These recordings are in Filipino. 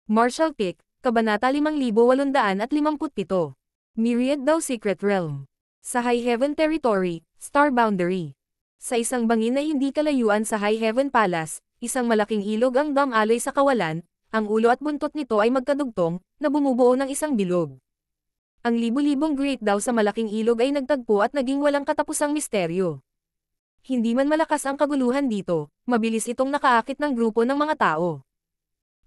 Marshall Pick, Kabanata 5857. Myriad daw Secret Realm. Sa High Heaven Territory, Star Boundary. Sa isang bangin na hindi kalayuan sa High Heaven Palace, isang malaking ilog ang dumaloy sa kawalan, ang ulo at buntot nito ay magkadugtong, na bumubuo ng isang bilog. Ang libu-libong great daw sa malaking ilog ay nagtagpo at naging walang katapusang misteryo. Hindi man malakas ang kaguluhan dito, mabilis itong nakaakit ng grupo ng mga tao.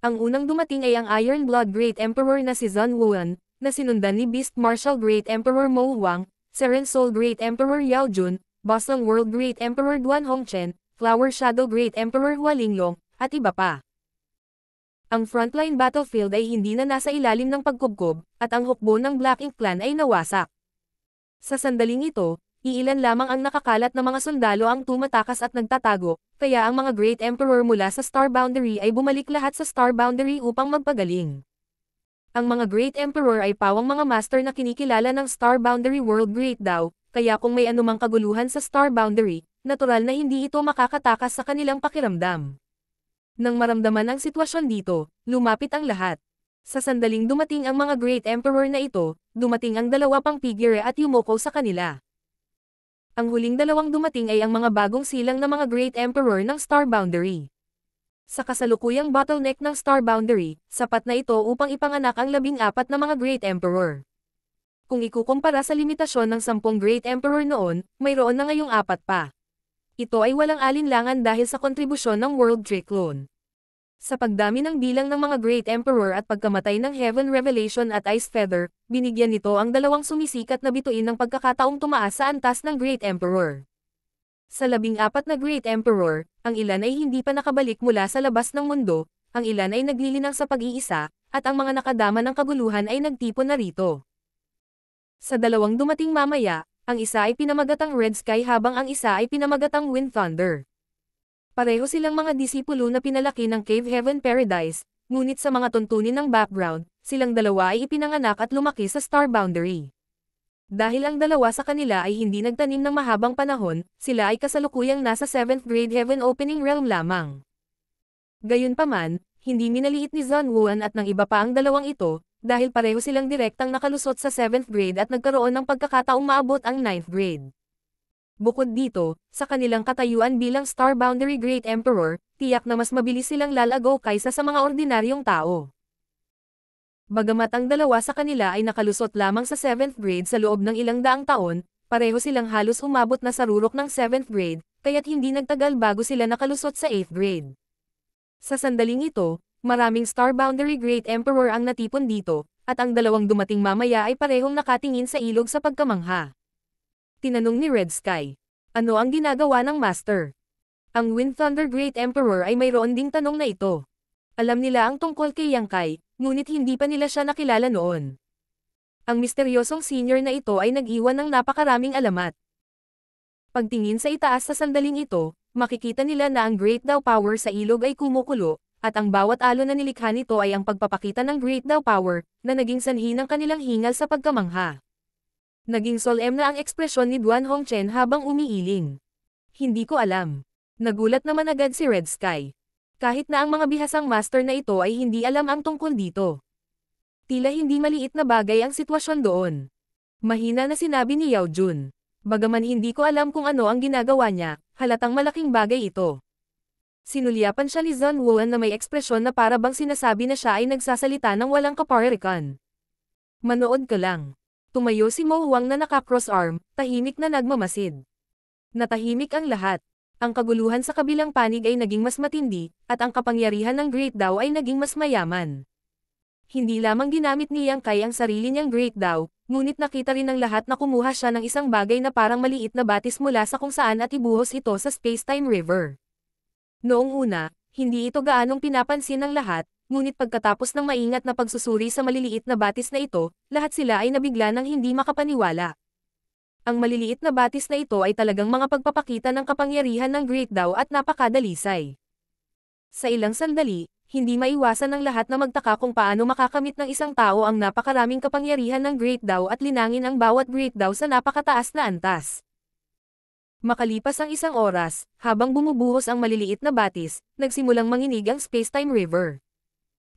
Ang unang dumating ay ang Iron Blood Great Emperor na si Zun Wuan, na sinundan ni Beast Martial Great Emperor Mo Huang, Seren Soul Great Emperor Yao Jun, Boston World Great Emperor Duan Hongchen, Flower Shadow Great Emperor Hua Linglong, at iba pa. Ang frontline battlefield ay hindi na nasa ilalim ng pagkubkob, at ang hukbo ng Black Ink Clan ay nawasak. Sa sandaling ito, iilan lamang ang nakakalat na mga sundalo ang tumatakas at nagtatago, kaya ang mga Great Emperor mula sa Star Boundary ay bumalik lahat sa Star Boundary upang magpagaling. Ang mga Great Emperor ay pawang mga master na kinikilala ng Star Boundary World Great daw, kaya kung may anumang kaguluhan sa Star Boundary, natural na hindi ito makakatakas sa kanilang pakiramdam. Nang maramdaman ang sitwasyon dito, lumapit ang lahat. Sa sandaling dumating ang mga Great Emperor na ito, dumating ang dalawa pang figure at yumuko sa kanila. Ang huling dalawang dumating ay ang mga bagong silang na mga Great Emperor ng Star Boundary. Sa kasalukuyang bottleneck ng Star Boundary, sapat na ito upang ipanganak ang 14 na mga Great Emperor. Kung ikukumpara sa limitasyon ng 10 Great Emperor noon, mayroon na ngayong 4 pa. Ito ay walang alinlangan dahil sa kontribusyon ng World Tree Clone. Sa pagdami ng bilang ng mga Great Emperor at pagkamatay ng Heaven Revelation at Ice Feather, binigyan nito ang dalawang sumisikat na bituin ng pagkakataong tumaas sa antas ng Great Emperor. Sa 14 na Great Emperor, ang ilan ay hindi pa nakabalik mula sa labas ng mundo, ang ilan ay naglilinang sa pag-iisa, at ang mga nakadama ng kaguluhan ay nagtipon na rito. Sa dalawang dumating mamaya, ang isa ay pinamagatang Red Sky habang ang isa ay pinamagatang Wind Thunder. Pareho silang mga disipulo na pinalaki ng Cave Heaven Paradise, ngunit sa mga tuntunin ng background, silang dalawa ay ipinanganak at lumaki sa Star Boundary. Dahil ang dalawa sa kanila ay hindi nagtanim ng mahabang panahon, sila ay kasalukuyang nasa 7th grade Heaven Opening Realm lamang. Gayunpaman, hindi minaliit ni Zun Wuan at ng iba pa ang dalawang ito, dahil pareho silang direktang nakalusot sa 7th grade at nagkaroon ng pagkakataong maabot ang 9th grade. Bukod dito, sa kanilang katayuan bilang Star Boundary Great Emperor, tiyak na mas mabilis silang lalago kaysa sa mga ordinaryong tao. Bagamat ang dalawa sa kanila ay nakalusot lamang sa 7th grade sa loob ng ilang daang taon, pareho silang halos umabot na sa rurok ng 7th grade, kaya't hindi nagtagal bago sila nakalusot sa 8th grade. Sa sandaling ito, maraming Star Boundary Great Emperor ang natipon dito, at ang dalawang dumating mamaya ay parehong nakatingin sa ilog sa pagkamangha. Tinanong ni Red Sky, ano ang ginagawa ng Master? Ang Wind Thunder Great Emperor ay mayroon ding tanong na ito. Alam nila ang tungkol kay Yang Kai, ngunit hindi pa nila siya nakilala noon. Ang misteryosong senior na ito ay nag-iwan ng napakaraming alamat. Pagtingin sa itaas sa sandaling ito, makikita nila na ang Great Daw Power sa ilog ay kumukulo, at ang bawat alon na nilikha nito ay ang pagpapakita ng Great Daw Power, na naging sanhi ng kanilang hingal sa pagkamangha. Naging solemn na ang ekspresyon ni Duan Hongchen habang umiiling. Hindi ko alam. Nagulat naman agad si Red Sky. Kahit na ang mga bihasang master na ito ay hindi alam ang tungkol dito. Tila hindi maliit na bagay ang sitwasyon doon. Mahina na sinabi ni Yao Jun. Bagaman hindi ko alam kung ano ang ginagawa niya, halatang malaking bagay ito. Sinulyapan siya ni Zun Wuan na may ekspresyon na para bang sinasabi na siya ay nagsasalita ng walang kaparirikan. Manood ka lang. Tumayo si Mo Huang na naka-cross-arm, tahimik na nagmamasid. Natahimik ang lahat. Ang kaguluhan sa kabilang panig ay naging mas matindi, at ang kapangyarihan ng Great Daw ay naging mas mayaman. Hindi lamang ginamit ni Yang Kai ang sarili niyang Great Daw, ngunit nakita rin ng lahat na kumuha siya ng isang bagay na parang maliit na batis mula sa kung saan at ibuhos ito sa Space-Time River. Noong una, hindi ito gaanong pinapansin ng lahat, ngunit pagkatapos ng maingat na pagsusuri sa maliliit na batis na ito, lahat sila ay nabigla ng hindi makapaniwala. Ang maliliit na batis na ito ay talagang mga pagpapakita ng kapangyarihan ng Great Daw at napakadalisay. Sa ilang sandali, hindi maiwasan ng lahat na magtaka kung paano makakamit ng isang tao ang napakaraming kapangyarihan ng Great Daw at linangin ang bawat Great Daw sa napakataas na antas. Makalipas ang isang oras, habang bumubuhos ang maliliit na batis, nagsimulang manginig ang Space-Time River.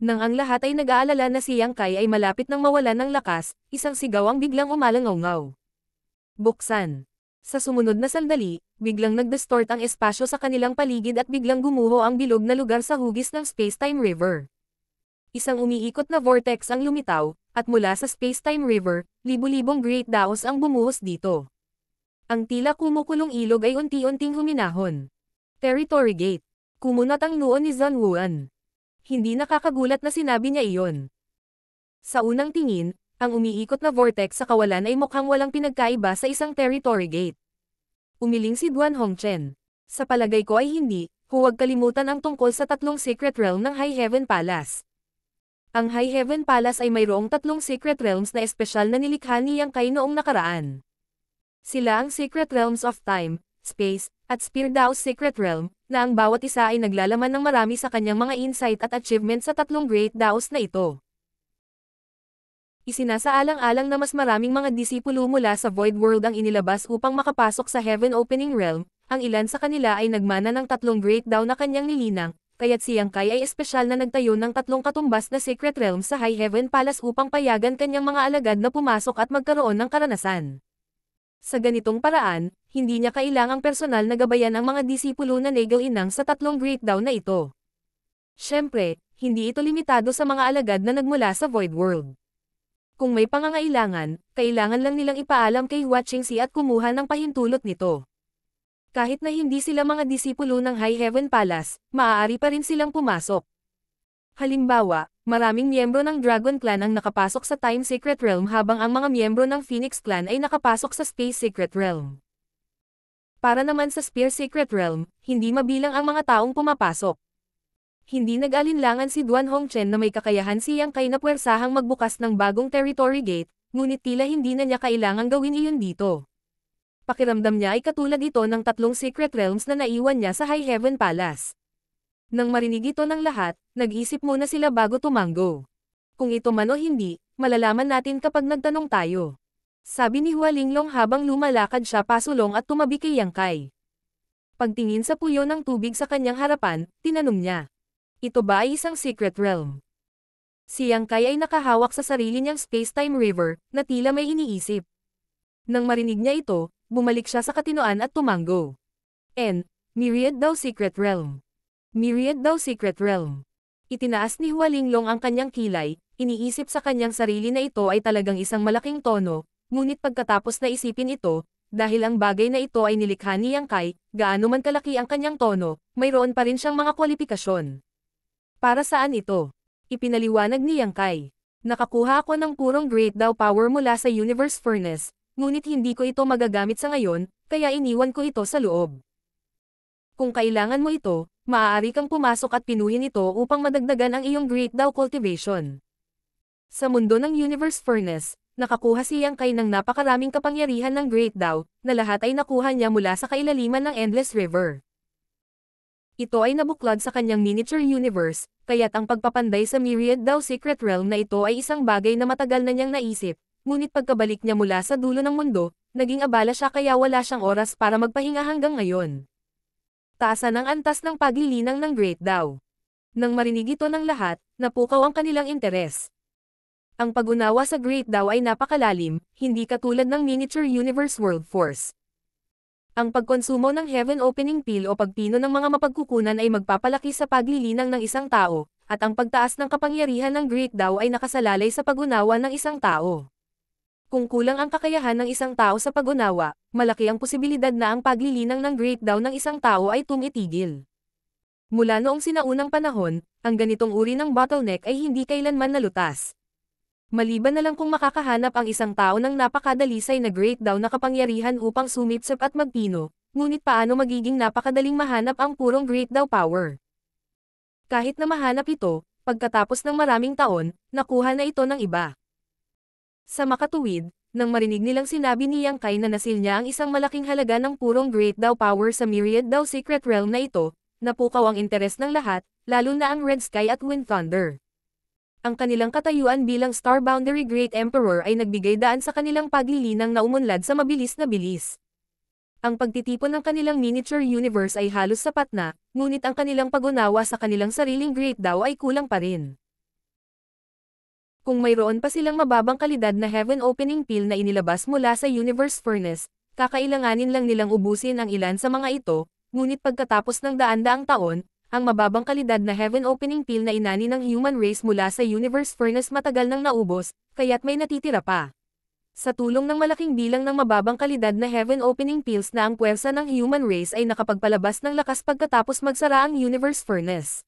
Nang ang lahat ay nag-aalala na si Yang Kai ay malapit nang mawalan ng lakas, isang sigaw ang biglang umalangaw-ngaw. Buksan. Sa sumunod na sandali, biglang nag-distort ang espasyo sa kanilang paligid at biglang gumuho ang bilog na lugar sa hugis ng Space-Time River. Isang umiikot na vortex ang lumitaw, at mula sa Space-Time River, libu-libong Great Daos ang bumuhos dito. Ang tila kumukulong ilog ay unti-unting huminahon. Territory Gate. Kumunat ang noo ni Zhang Wuan. Hindi nakakagulat na sinabi niya iyon. Sa unang tingin, ang umiikot na vortex sa kawalan ay mukhang walang pinagkaiba sa isang Territory Gate. Umiling si Duan Hongchen. Sa palagay ko ay hindi, huwag kalimutan ang tungkol sa tatlong secret realm ng High Heaven Palace. Ang High Heaven Palace ay mayroong tatlong secret realms na espesyal na nilikha ni Yang Kai noong nakaraan. Sila ang Secret Realms of Time, Space, at Spear Dao's Secret Realm, na ang bawat isa ay naglalaman ng marami sa kanyang mga insight at achievement sa tatlong Great Daos na ito. Isinasaalang-alang na mas maraming mga disipulo mula sa Void World ang inilabas upang makapasok sa Heaven Opening Realm, ang ilan sa kanila ay nagmana ng tatlong Great Dao na kanyang nilinang, kaya't si Yang Kai ay espesyal na nagtayo ng tatlong katumbas na Secret Realms sa High Heaven Palace upang payagan kanyang mga alagad na pumasok at magkaroon ng karanasan. Sa ganitong paraan, hindi niya kailangang personal na gabayan ang mga disipulo na Nagel-inang sa tatlong Great Dao na ito. Siyempre, hindi ito limitado sa mga alagad na nagmula sa Void World. Kung may pangangailangan, kailangan lang nilang ipaalam kay Hua Qingxi at kumuha ng pahintulot nito. Kahit na hindi sila mga disipulo ng High Heaven Palace, maaari pa rin silang pumasok. Halimbawa, maraming miyembro ng Dragon Clan ang nakapasok sa Time Secret Realm habang ang mga miyembro ng Phoenix Clan ay nakapasok sa Space Secret Realm. Para naman sa Spear Secret Realm, hindi mabilang ang mga taong pumapasok. Hindi nag-alinlangan si Duan Hongchen na may kakayahan si Yang Kai na puwersahang magbukas ng bagong Territory Gate, ngunit tila hindi na niya kailangang gawin iyon dito. Pakiramdam niya ay katulad ito ng tatlong Secret Realms na naiwan niya sa High Heaven Palace. Nang marinig ito ng lahat, nag-isip muna sila bago tumanggo. Kung ito man o hindi, malalaman natin kapag nagtanong tayo. Sabi ni Hua Linglong habang lumalakad siya pasulong at tumabi kay Yang Kai. Pagtingin sa puyo ng tubig sa kanyang harapan, tinanong niya. Ito ba ay isang secret realm? Si Yang Kai ay nakahawak sa sarili niyang Space-Time River, na tila may iniisip. Nang marinig niya ito, bumalik siya sa katinoan at tumanggo. Myriad daw secret realm. Myriad daw secret realm. Itinaas ni Hua Linglong ang kanyang kilay, iniisip sa kanyang sarili na ito ay talagang isang malaking tono, ngunit pagkatapos na isipin ito, dahil ang bagay na ito ay nilikha ni Yang Kai, gaano man kalaki ang kanyang tono, mayroon pa rin siyang mga kwalifikasyon. Para saan ito? Ipinaliwanag ni Yang Kai. Nakakuha ako ng purong Great Dao power mula sa Universe Furnace, ngunit hindi ko ito magagamit sa ngayon, kaya iniwan ko ito sa loob. Kung kailangan mo ito, maaari kang pumasok at pinuhin ito upang madagdagan ang iyong Great Dao cultivation. Sa mundo ng Universe Furnace, nakakuha si Yang Kai ng napakaraming kapangyarihan ng Great Dao, na lahat ay nakuha niya mula sa kailaliman ng Endless River. Ito ay nabuklod sa kanyang miniature universe, kaya't ang pagpapanday sa Myriad Dao Secret Realm na ito ay isang bagay na matagal na niyang naisip, ngunit pagkabalik niya mula sa dulo ng mundo, naging abala siya kaya wala siyang oras para magpahinga hanggang ngayon. Taasan ang antas ng paglilinang ng Great Dao. Nang marinig ito ng lahat, napukaw ang kanilang interes. Ang pag-unawa sa Great Dao ay napakalalim, hindi katulad ng miniature universe world force. Ang pagkonsumo ng Heaven Opening Pill o pagpino ng mga mapagkukunan ay magpapalaki sa paglilinang ng isang tao, at ang pagtaas ng kapangyarihan ng Great Dao ay nakasalalay sa pag-unawa ng isang tao. Kung kulang ang kakayahan ng isang tao sa pag-unawa, malaki ang posibilidad na ang paglilinang ng Great Dao ng isang tao ay tumitigil. Mula noong sinaunang panahon, ang ganitong uri ng bottleneck ay hindi kailanman nalutas. Maliban na lang kung makakahanap ang isang tao ng napakadalisay na Great Dao na kapangyarihan upang sumipsip at magpino, ngunit paano magiging napakadaling mahanap ang purong Great Dao power? Kahit na mahanap ito, pagkatapos ng maraming taon, nakuha na ito ng iba. Sa makatuwid, nang marinig nilang sinabi ni Yang Kai na nasil niya ang isang malaking halaga ng purong Great Dao power sa Myriad Dao Secret Realm na ito, napukaw ang interes ng lahat, lalo na ang Red Sky at Wind Thunder. Ang kanilang katayuan bilang Star Boundary Great Emperor ay nagbigay daan sa kanilang paglilinang na umunlad sa mabilis na bilis. Ang pagtitipon ng kanilang miniature universe ay halos sapat na, ngunit ang kanilang pag-unawa sa kanilang sariling Great Dao ay kulang pa rin. Kung mayroon pa silang mababang kalidad na heaven opening pill na inilabas mula sa Universe Furnace, kakailanganin lang nilang ubusin ang ilan sa mga ito, ngunit pagkatapos ng daan-daang taon, ang mababang kalidad na heaven opening pill na inani ng human race mula sa Universe Furnace matagal nang naubos, kaya't may natitira pa. Sa tulong ng malaking bilang ng mababang kalidad na heaven opening pills na ang puwersa ng human race ay nakapagpalabas ng lakas pagkatapos magsara ang Universe Furnace.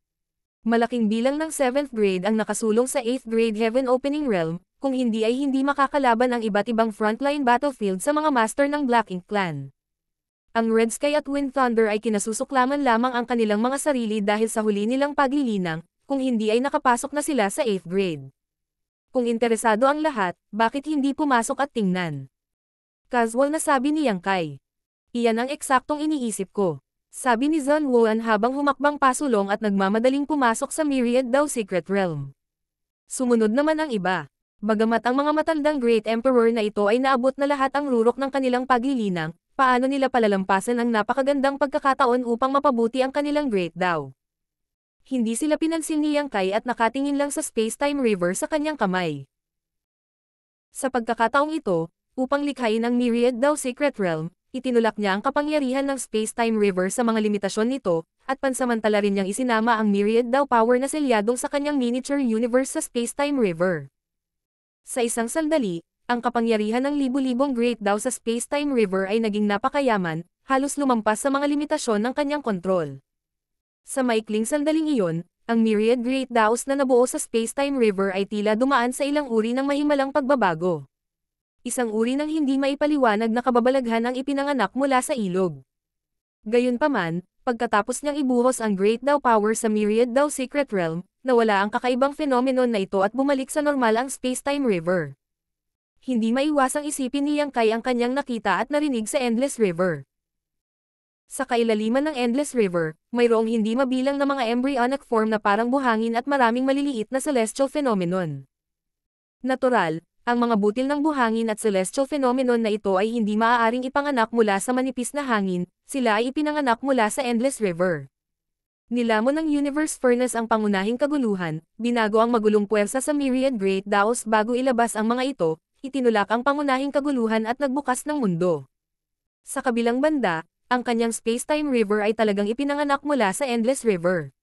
Malaking bilang ng 7th grade ang nakasulong sa 8th grade heaven opening realm, kung hindi ay hindi makakalaban ang iba't ibang frontline battlefield sa mga master ng Black Ink Clan. Ang Red Sky at Wind Thunder ay kinasusuklaman lamang ang kanilang mga sarili dahil sa huli nilang paglilinang, kung hindi ay nakapasok na sila sa 8th grade. Kung interesado ang lahat, bakit hindi pumasok at tingnan? Casual na sabi ni Yang Kai. Iyan ang eksaktong iniisip ko. Sabi ni Zhang Wuan habang humakbang pasulong at nagmamadaling pumasok sa Myriad Dao Secret Realm. Sumunod naman ang iba. Bagamat ang mga matandang Great Emperor na ito ay naabot na lahat ang rurok ng kanilang paglilinang, paano nila palalampasan ang napakagandang pagkakataon upang mapabuti ang kanilang Great Dao? Hindi sila pinansin ni Yang Kai at nakatingin lang sa Space-Time River sa kanyang kamay. Sa pagkakataong ito, upang likhain ang Myriad Dao Secret Realm, itinulak niya ang kapangyarihan ng Space-Time River sa mga limitasyon nito, at pansamantala rin niyang isinama ang Myriad Dao Power na selyadong sa kanyang miniature universe sa Space-Time River. Sa isang sandali, ang kapangyarihan ng libu-libong Great Dao sa Space-Time River ay naging napakayaman, halos lumampas sa mga limitasyon ng kanyang kontrol. Sa maikling sandaling iyon, ang Myriad Great Daos na nabuo sa Space-Time River ay tila dumaan sa ilang uri ng mahimalang pagbabago. Isang uri ng hindi maipaliwanag na kababalaghan ang ipinanganak mula sa ilog. Gayunpaman, pagkatapos niyang ibuhos ang Great Dao Power sa Myriad Dao Secret Realm, nawala ang kakaibang phenomenon na ito at bumalik sa normal ang Space-Time River. Hindi maiwasang isipin ni Yang Kai ang kanyang nakita at narinig sa Endless River. Sa kailaliman ng Endless River, mayroong hindi mabilang na mga embryonic form na parang buhangin at maraming maliliit na celestial phenomenon. Natural, ang mga butil ng buhangin at celestial phenomenon na ito ay hindi maaaring ipanganak mula sa manipis na hangin, sila ay ipinanganak mula sa Endless River. Nilamon ng Universe Furnace ang pangunahing kaguluhan, binago ang magulong puwersa sa Myriad Great Daos bago ilabas ang mga ito, itinulak ang pangunahing kaguluhan at nagbukas ng mundo. Sa kabilang banda, ang kanyang Space-Time River ay talagang ipinanganak mula sa Endless River.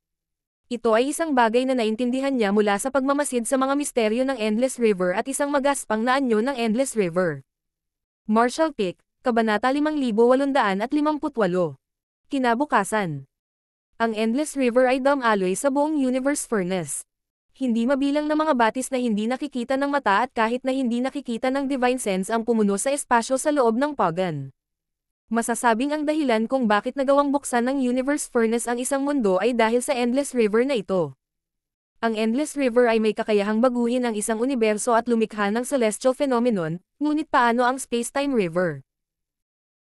Ito ay isang bagay na naintindihan niya mula sa pagmamasid sa mga misteryo ng Endless River at isang magaspang na anyo ng Endless River. Marshall Pick, Kabanata 5858. Kinabukasan. Ang Endless River ay dam-aloy sa buong Universe Furnace. Hindi mabilang na mga batis na hindi nakikita ng mata at kahit na hindi nakikita ng Divine Sense ang pumuno sa espasyo sa loob ng Pagan. Masasabing ang dahilan kung bakit nagawang buksan ng Universe Furnace ang isang mundo ay dahil sa Endless River na ito. Ang Endless River ay may kakayahang baguhin ang isang universo at lumikha ng celestial phenomenon, ngunit paano ang Space-Time River?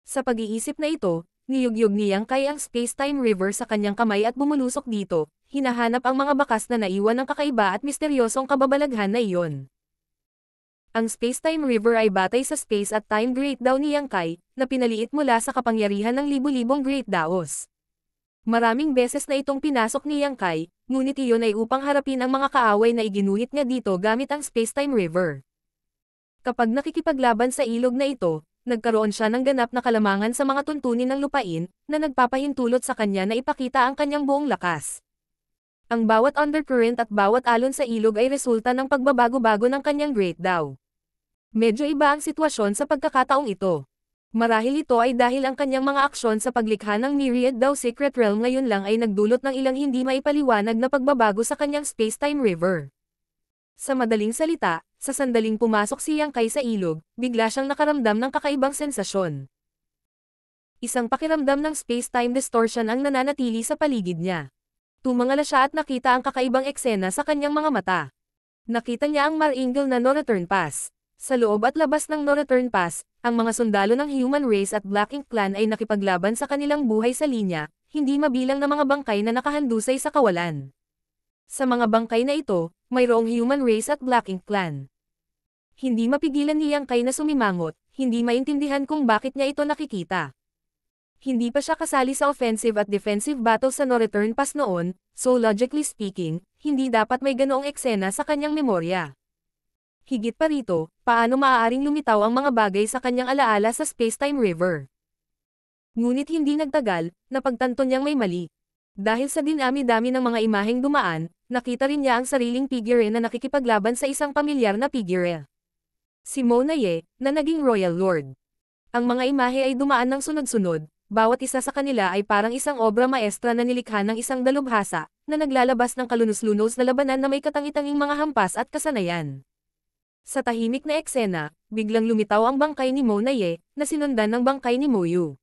Sa pag-iisip na ito, niyugyug ni Yang Kai ang Space-Time River sa kanyang kamay at bumulusok dito, hinahanap ang mga bakas na naiwan ng kakaiba at misteryosong kababalaghan na iyon. Ang Space-Time River ay batay sa Space at Time Great Dao ni Yang Kai, na pinaliit mula sa kapangyarihan ng libu-libong Great Daos. Maraming beses na itong pinasok ni Yang Kai, ngunit iyon ay upang harapin ang mga kaaway na iginuhit niya dito gamit ang Space-Time River. Kapag nakikipaglaban sa ilog na ito, nagkaroon siya ng ganap na kalamangan sa mga tuntunin ng lupain, na nagpapahintulot sa kanya na ipakita ang kanyang buong lakas. Ang bawat undercurrent at bawat alon sa ilog ay resulta ng pagbabago-bago ng kanyang Great Dao. Medyo iba ang sitwasyon sa pagkakataong ito. Marahil ito ay dahil ang kanyang mga aksyon sa paglikha ng Myriad Dao Secret Realm ngayon lang ay nagdulot ng ilang hindi maipaliwanag na pagbabago sa kanyang Space-Time River. Sa madaling salita, sa sandaling pumasok si Yang Kai sa ilog, bigla siyang nakaramdam ng kakaibang sensasyon. Isang pakiramdam ng space-time distortion ang nananatili sa paligid niya. Tumangala siya at nakita ang kakaibang eksena sa kanyang mga mata. Nakita niya ang Mar-Angel na No-Return Pass. Sa loob at labas ng No-Return Pass, ang mga sundalo ng Human Race at Black Ink Clan ay nakipaglaban sa kanilang buhay sa linya, hindi mabilang na mga bangkay na nakahandusay sa kawalan. Sa mga bangkay na ito, mayroong Human Race at Black Ink Clan. Hindi mapigilan ni Yang Kai na sumimangot, hindi maintindihan kung bakit niya ito nakikita. Hindi pa siya kasali sa offensive at defensive battle sa No-Return Pass noon, so logically speaking, hindi dapat may ganoong eksena sa kanyang memorya. Higit pa rito, paano maaaring lumitaw ang mga bagay sa kanyang alaala sa Spacetime River? Ngunit hindi nagtagal, napagtanto niyang may mali. Dahil sa dinami-dami ng mga imaheng dumaan, nakita rin niya ang sariling figure na nakikipaglaban sa isang pamilyar na figure. Si Mona Ye, na naging Royal Lord. Ang mga imahe ay dumaan ng sunod-sunod, bawat isa sa kanila ay parang isang obra maestra na nilikha ng isang dalubhasa, na naglalabas ng kalunos-lunos na labanan na may katangi-tanging mga hampas at kasanayan. Sa tahimik na eksena, biglang lumitaw ang bangkay ni Mona Ye, na sinundan ng bangkay ni Mo Yu.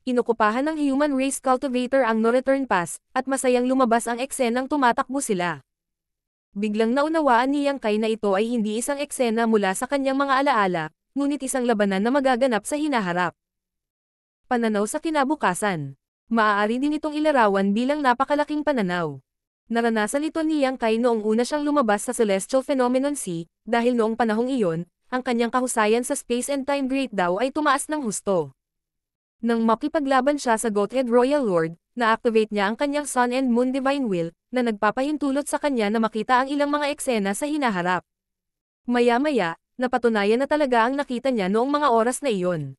Inokupahan ng human race cultivator ang no return pass, at masayang lumabas ang eksenang tumatakbo sila. Biglang naunawaan ni Yang Kai na ito ay hindi isang eksena mula sa kanyang mga alaala, ngunit isang labanan na magaganap sa hinaharap. Pananaw sa kinabukasan. Maaari din itong ilarawan bilang napakalaking pananaw. Naranasan ito ni Yang Kai noong una siyang lumabas sa Celestial Phenomenon C, dahil noong panahong iyon, ang kanyang kahusayan sa Space and Time Great daw ay tumaas ng husto. Nang makipaglaban siya sa Godhead Royal Lord, na-activate niya ang kanyang Sun and Moon Divine Will, na nagpapahintulot sa kanya na makita ang ilang mga eksena sa hinaharap. Maya-maya, napatunayan na talaga ang nakita niya noong mga oras na iyon.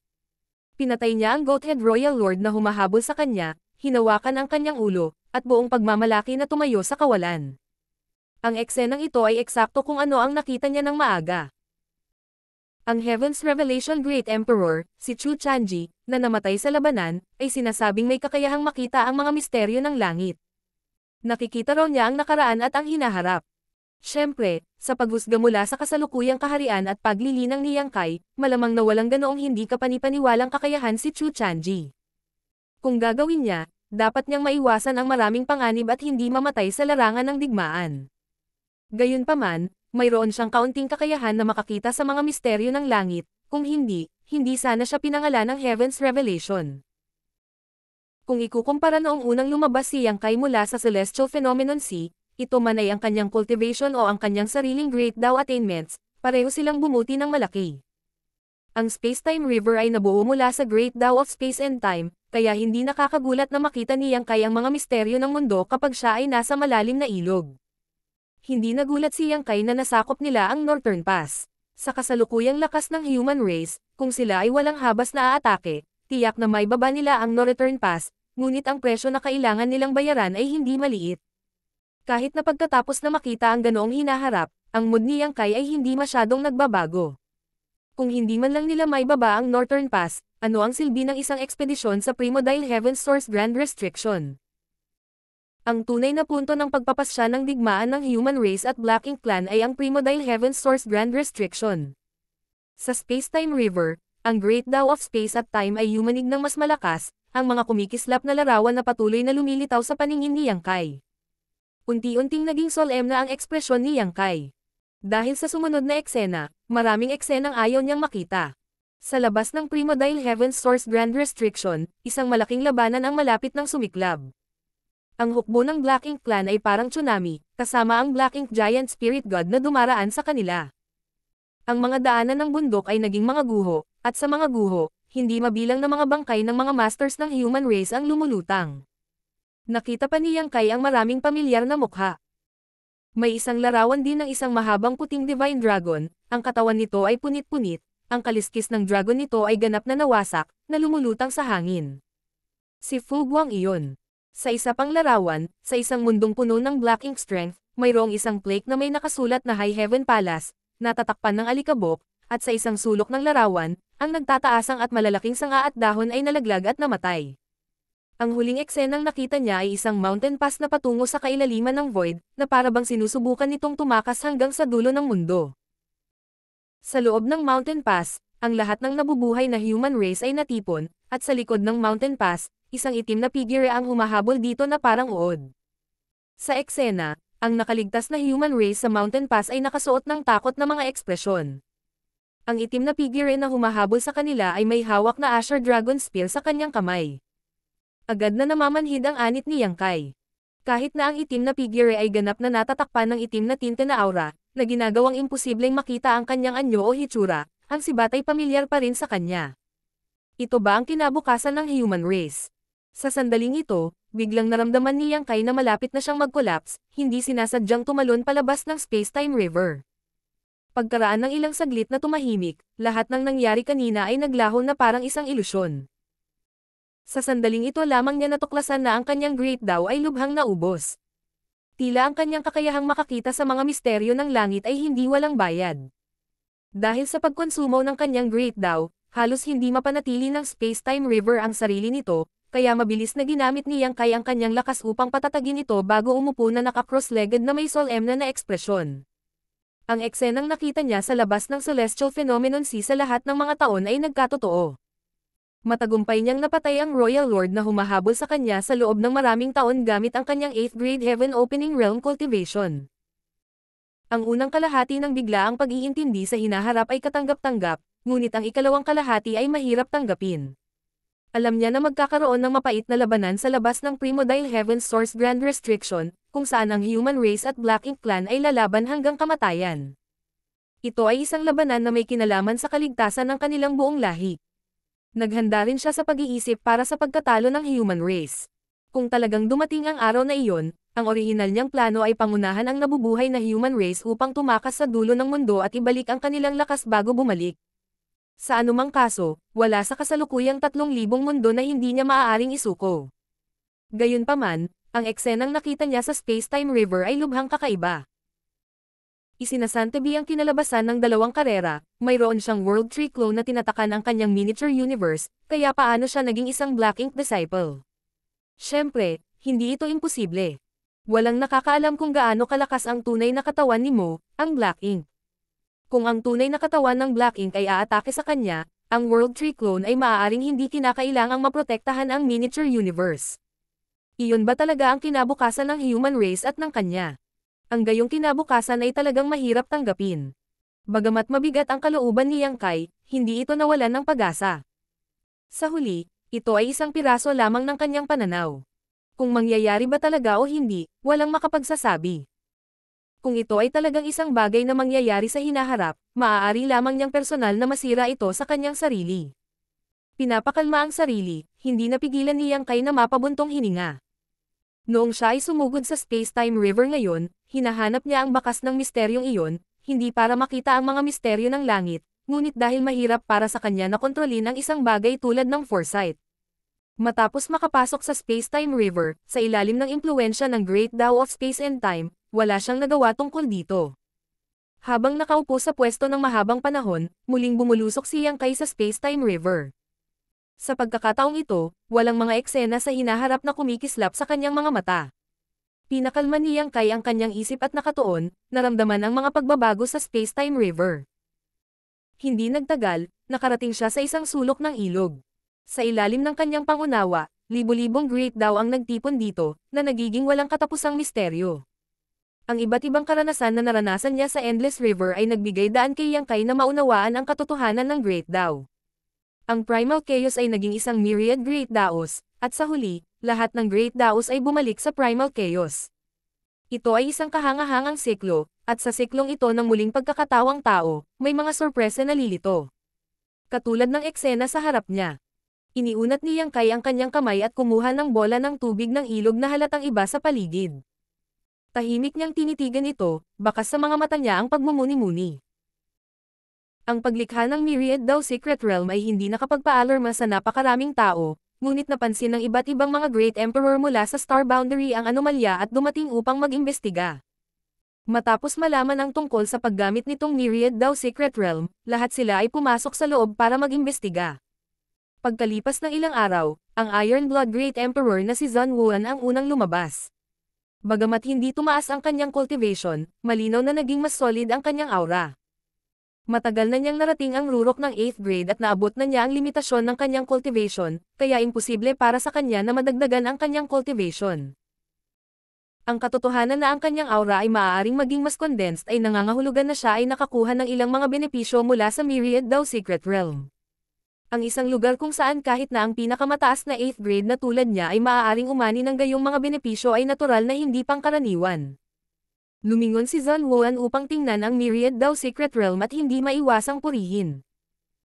Pinatay niya ang Godhead Royal Lord na humahabol sa kanya, hinawakan ang kanyang ulo, at buong pagmamalaki na tumayo sa kawalan. Ang eksenang ito ay eksakto kung ano ang nakita niya ng maaga. Ang Heaven's Revelation Great Emperor, si Chu Chanji, na namatay sa labanan, ay sinasabing may kakayahang makita ang mga misteryo ng langit. Nakikita raw niya ang nakaraan at ang hinaharap. Siyempre, sa paghusga mula sa kasalukuyang kaharian at paglilinang ni Yang Kai, malamang na walang ganoong hindi kapanipaniwalang kakayahan si Chu Chanji. Kung gagawin niya, dapat niyang maiwasan ang maraming panganib at hindi mamatay sa larangan ng digmaan. Gayunpaman, mayroon siyang kaunting kakayahan na makakita sa mga misteryo ng langit, kung hindi, hindi sana siya pinangalan ng Heaven's Revelation. Kung ikukumpara noong unang lumabas si Yang Kai mula sa Celestial Phenomenon C, ito man ay ang kanyang cultivation o ang kanyang sariling Great Dao attainments, pareho silang bumuti ng malaki. Ang Spacetime River ay nabuo mula sa Great Dao of Space and Time, kaya hindi nakakagulat na makita ni Yang Kai ang mga misteryo ng mundo kapag siya ay nasa malalim na ilog. Hindi nagulat si Yang Kai na nasakop nila ang Northern Pass. Sa kasalukuyang lakas ng human race, kung sila ay walang habas na aatake, tiyak na may baba nila ang No-Return Pass, ngunit ang presyo na kailangan nilang bayaran ay hindi maliit. Kahit na pagkatapos na makita ang ganoong hinaharap, ang mood ni Yang Kai ay hindi masyadong nagbabago. Kung hindi man lang nila may baba ang Northern Pass, ano ang silbi ng isang ekspedisyon sa Primordial Heaven Source Grand Restriction? Ang tunay na punto ng pagpapasya ng digmaan ng human race at Black Ink Clan ay ang Primordial Heaven Source Grand Restriction. Sa Spacetime River, ang Great Dao of Space at Time ay yumanig ng mas malakas, ang mga kumikislap na larawan na patuloy na lumilitaw sa paningin ni Yang Kai. Unti-unting naging solemn na ang ekspresyon ni Yang Kai. Dahil sa sumunod na eksena, maraming eksenang ayaw niyang makita. Sa labas ng Primordial Heaven Source Grand Restriction, isang malaking labanan ang malapit ng sumiklab. Ang hukbo ng Black Ink Clan ay parang tsunami, kasama ang Black Ink Giant Spirit God na dumaraan sa kanila. Ang mga daanan ng bundok ay naging mga guho, at sa mga guho, hindi mabilang na mga bangkay ng mga masters ng human race ang lumulutang. Nakita pa ni Yang Kai ang maraming pamilyar na mukha. May isang larawan din ng isang mahabang puting Divine Dragon, ang katawan nito ay punit-punit, ang kaliskis ng dragon nito ay ganap na nawasak, na lumulutang sa hangin. Si Fu Guang iyon. Sa isa pang larawan, sa isang mundong puno ng Black Ink Strength, mayroong isang plaque na may nakasulat na High Heaven Palace, natatakpan ng alikabok, at sa isang sulok ng larawan, ang nagtataasang at malalaking sanga at dahon ay nalaglag at namatay. Ang huling eksenang nakita niya ay isang mountain pass na patungo sa kailaliman ng void, na parabang sinusubukan nitong tumakas hanggang sa dulo ng mundo. Sa loob ng mountain pass, ang lahat ng nabubuhay na human race ay natipon, at sa likod ng mountain pass, isang itim na figure ang humahabol dito na parang uod. Sa eksena, ang nakaligtas na human race sa mountain pass ay nakasuot ng takot na mga ekspresyon. Ang itim na figure na humahabol sa kanila ay may hawak na Asher Dragon Spear sa kanyang kamay. Agad na namamanhid ang anit ni Yang Kai. Kahit na ang itim na figure ay ganap na natatakpan ng itim na tinte na aura, na ginagawang imposibleng makita ang kanyang anyo o hitsura, ang sibat ay pamilyar pa rin sa kanya. Ito ba ang kinabukasan ng human race? Sa sandaling ito, biglang naramdaman ni Yang Kai na malapit na siyang mag-collapse, hindi sinasadyang tumalon palabas ng Spacetime River. Pagkaraan ng ilang saglit na tumahimik, lahat ng nangyari kanina ay naglaho na parang isang ilusyon. Sa sandaling ito lamang niya natuklasan na ang kanyang Great Daw ay lubhang naubos. Tila ang kanyang kakayahang makakita sa mga misteryo ng langit ay hindi walang bayad. Dahil sa pagkonsumo ng kanyang Great Daw, halos hindi mapanatili ng space-time river ang sarili nito, kaya mabilis na ginamit ni Yang Kai ang kanyang lakas upang patatagin ito bago umupo na naka-cross-legged na may solemn na ekspresyon. Ang eksenang nakita niya sa labas ng Celestial Phenomenon Sea sa lahat ng mga taon ay nagkatotoo. Matagumpay niyang napatay ang Royal Lord na humahabol sa kanya sa loob ng maraming taon gamit ang kanyang 8th grade Heaven Opening Realm Cultivation. Ang unang kalahati ng biglaang pag-iintindi sa hinaharap ay katanggap-tanggap, ngunit ang ikalawang kalahati ay mahirap tanggapin. Alam niya na magkakaroon ng mapait na labanan sa labas ng Primordial Heaven's Source Grand Restriction, kung saan ang Human Race at Black Ink Clan ay lalaban hanggang kamatayan. Ito ay isang labanan na may kinalaman sa kaligtasan ng kanilang buong lahi. Naghanda rin siya sa pag-iisip para sa pagkatalo ng human race. Kung talagang dumating ang araw na iyon, ang orihinal niyang plano ay pangunahan ang nabubuhay na human race upang tumakas sa dulo ng mundo at ibalik ang kanilang lakas bago bumalik. Sa anumang kaso, wala sa kasalukuyang 3,000 mundo na hindi niya maaaring isuko. Gayunpaman, ang eksenang nakita niya sa Space-Time River ay lubhang kakaiba. Isinasantabi ang kinalabasan ng dalawang karera, mayroon siyang World Tree clone na tinatakan ang kanyang miniature universe, kaya paano siya naging isang Black Ink disciple? Siyempre, hindi ito imposible. Walang nakakaalam kung gaano kalakas ang tunay na katawan ni Mo, ang Black Ink. Kung ang tunay na katawan ng Black Ink ay aatake sa kanya, ang World Tree clone ay maaaring hindi kinakailangang maprotektahan ang miniature universe. Iyon ba talaga ang kinabukasan ng human race at ng kanya? Ang gayong kinabukasan ay talagang mahirap tanggapin. Bagamat mabigat ang kalooban ni Yang Kai, hindi ito nawalan ng pag-asa. Sa huli, ito ay isang piraso lamang ng kanyang pananaw. Kung mangyayari ba talaga o hindi, walang makapagsasabi. Kung ito ay talagang isang bagay na mangyayari sa hinaharap, maaari lamang niyang personal na masira ito sa kanyang sarili. Pinapakalma ang sarili, hindi napigilan ni Yang Kai na mapabuntong hininga. Noong siya ay sumugod sa Space-Time River ngayon, hinahanap niya ang bakas ng misteryong iyon, hindi para makita ang mga misteryo ng langit, ngunit dahil mahirap para sa kanya na kontrolin ang isang bagay tulad ng foresight. Matapos makapasok sa Space-Time River, sa ilalim ng impluwensya ng Great Tao of Space and Time, wala siyang nagawa tungkol dito. Habang nakaupo sa pwesto ng mahabang panahon, muling bumulusok si Yang Kai sa Space-Time River. Sa pagkakataong ito, walang mga eksena sa hinaharap na kumikislap sa kanyang mga mata. Pinakalma ni Yang Kai ang kanyang isip at nakatuon, naramdaman ang mga pagbabago sa Space-Time River. Hindi nagtagal, nakarating siya sa isang sulok ng ilog. Sa ilalim ng kanyang pangunawa, libo-libong Great Daw ang nagtipon dito, na nagiging walang katapusang misteryo. Ang iba't ibang karanasan na naranasan niya sa Endless River ay nagbigay daan kay Yang Kai na maunawaan ang katotohanan ng Great Daw. Ang Primal Chaos ay naging isang myriad Great Daos, at sa huli, lahat ng Great Daos ay bumalik sa Primal Chaos. Ito ay isang kahangahangang siklo, at sa siklong ito ng muling pagkakatawang tao, may mga sorpresa na lilito. Katulad ng eksena sa harap niya. Iniunat ni Yang Kai ang kanyang kamay at kumuha ng bola ng tubig ng ilog na halatang iba sa paligid. Tahimik niyang tinitigan ito, bakas sa mga mata niya ang pagmumuni-muni. Ang paglikha ng Myriad Daw Secret Realm ay hindi nakapagpaalarma sa napakaraming tao, ngunit napansin ng iba't ibang mga Great Emperor mula sa Star Boundary ang anomalya at dumating upang mag-imbestiga. Matapos malaman ang tungkol sa paggamit nitong Myriad Daw Secret Realm, lahat sila ay pumasok sa loob para mag-imbestiga. Pagkalipas ng ilang araw, ang Iron Blood Great Emperor na si Zun Wuan ang unang lumabas. Bagamat hindi tumaas ang kanyang cultivation, malinaw na naging mas solid ang kanyang aura. Matagal na niyang narating ang rurok ng 8th grade at naabot na niya ang limitasyon ng kanyang cultivation, kaya imposible para sa kanya na madagdagan ang kanyang cultivation. Ang katotohanan na ang kanyang aura ay maaaring maging mas condensed ay nangangahulugan na siya ay nakakuha ng ilang mga benepisyo mula sa Myriad Daw Secret Realm. Ang isang lugar kung saan kahit na ang pinakamataas na 8th grade na tulad niya ay maaaring umani ng gayong mga benepisyo ay natural na hindi pangkaraniwan. Lumingon si Zun Wuan upang tingnan ang Myriad Daw Secret Realm at hindi maiwasang purihin.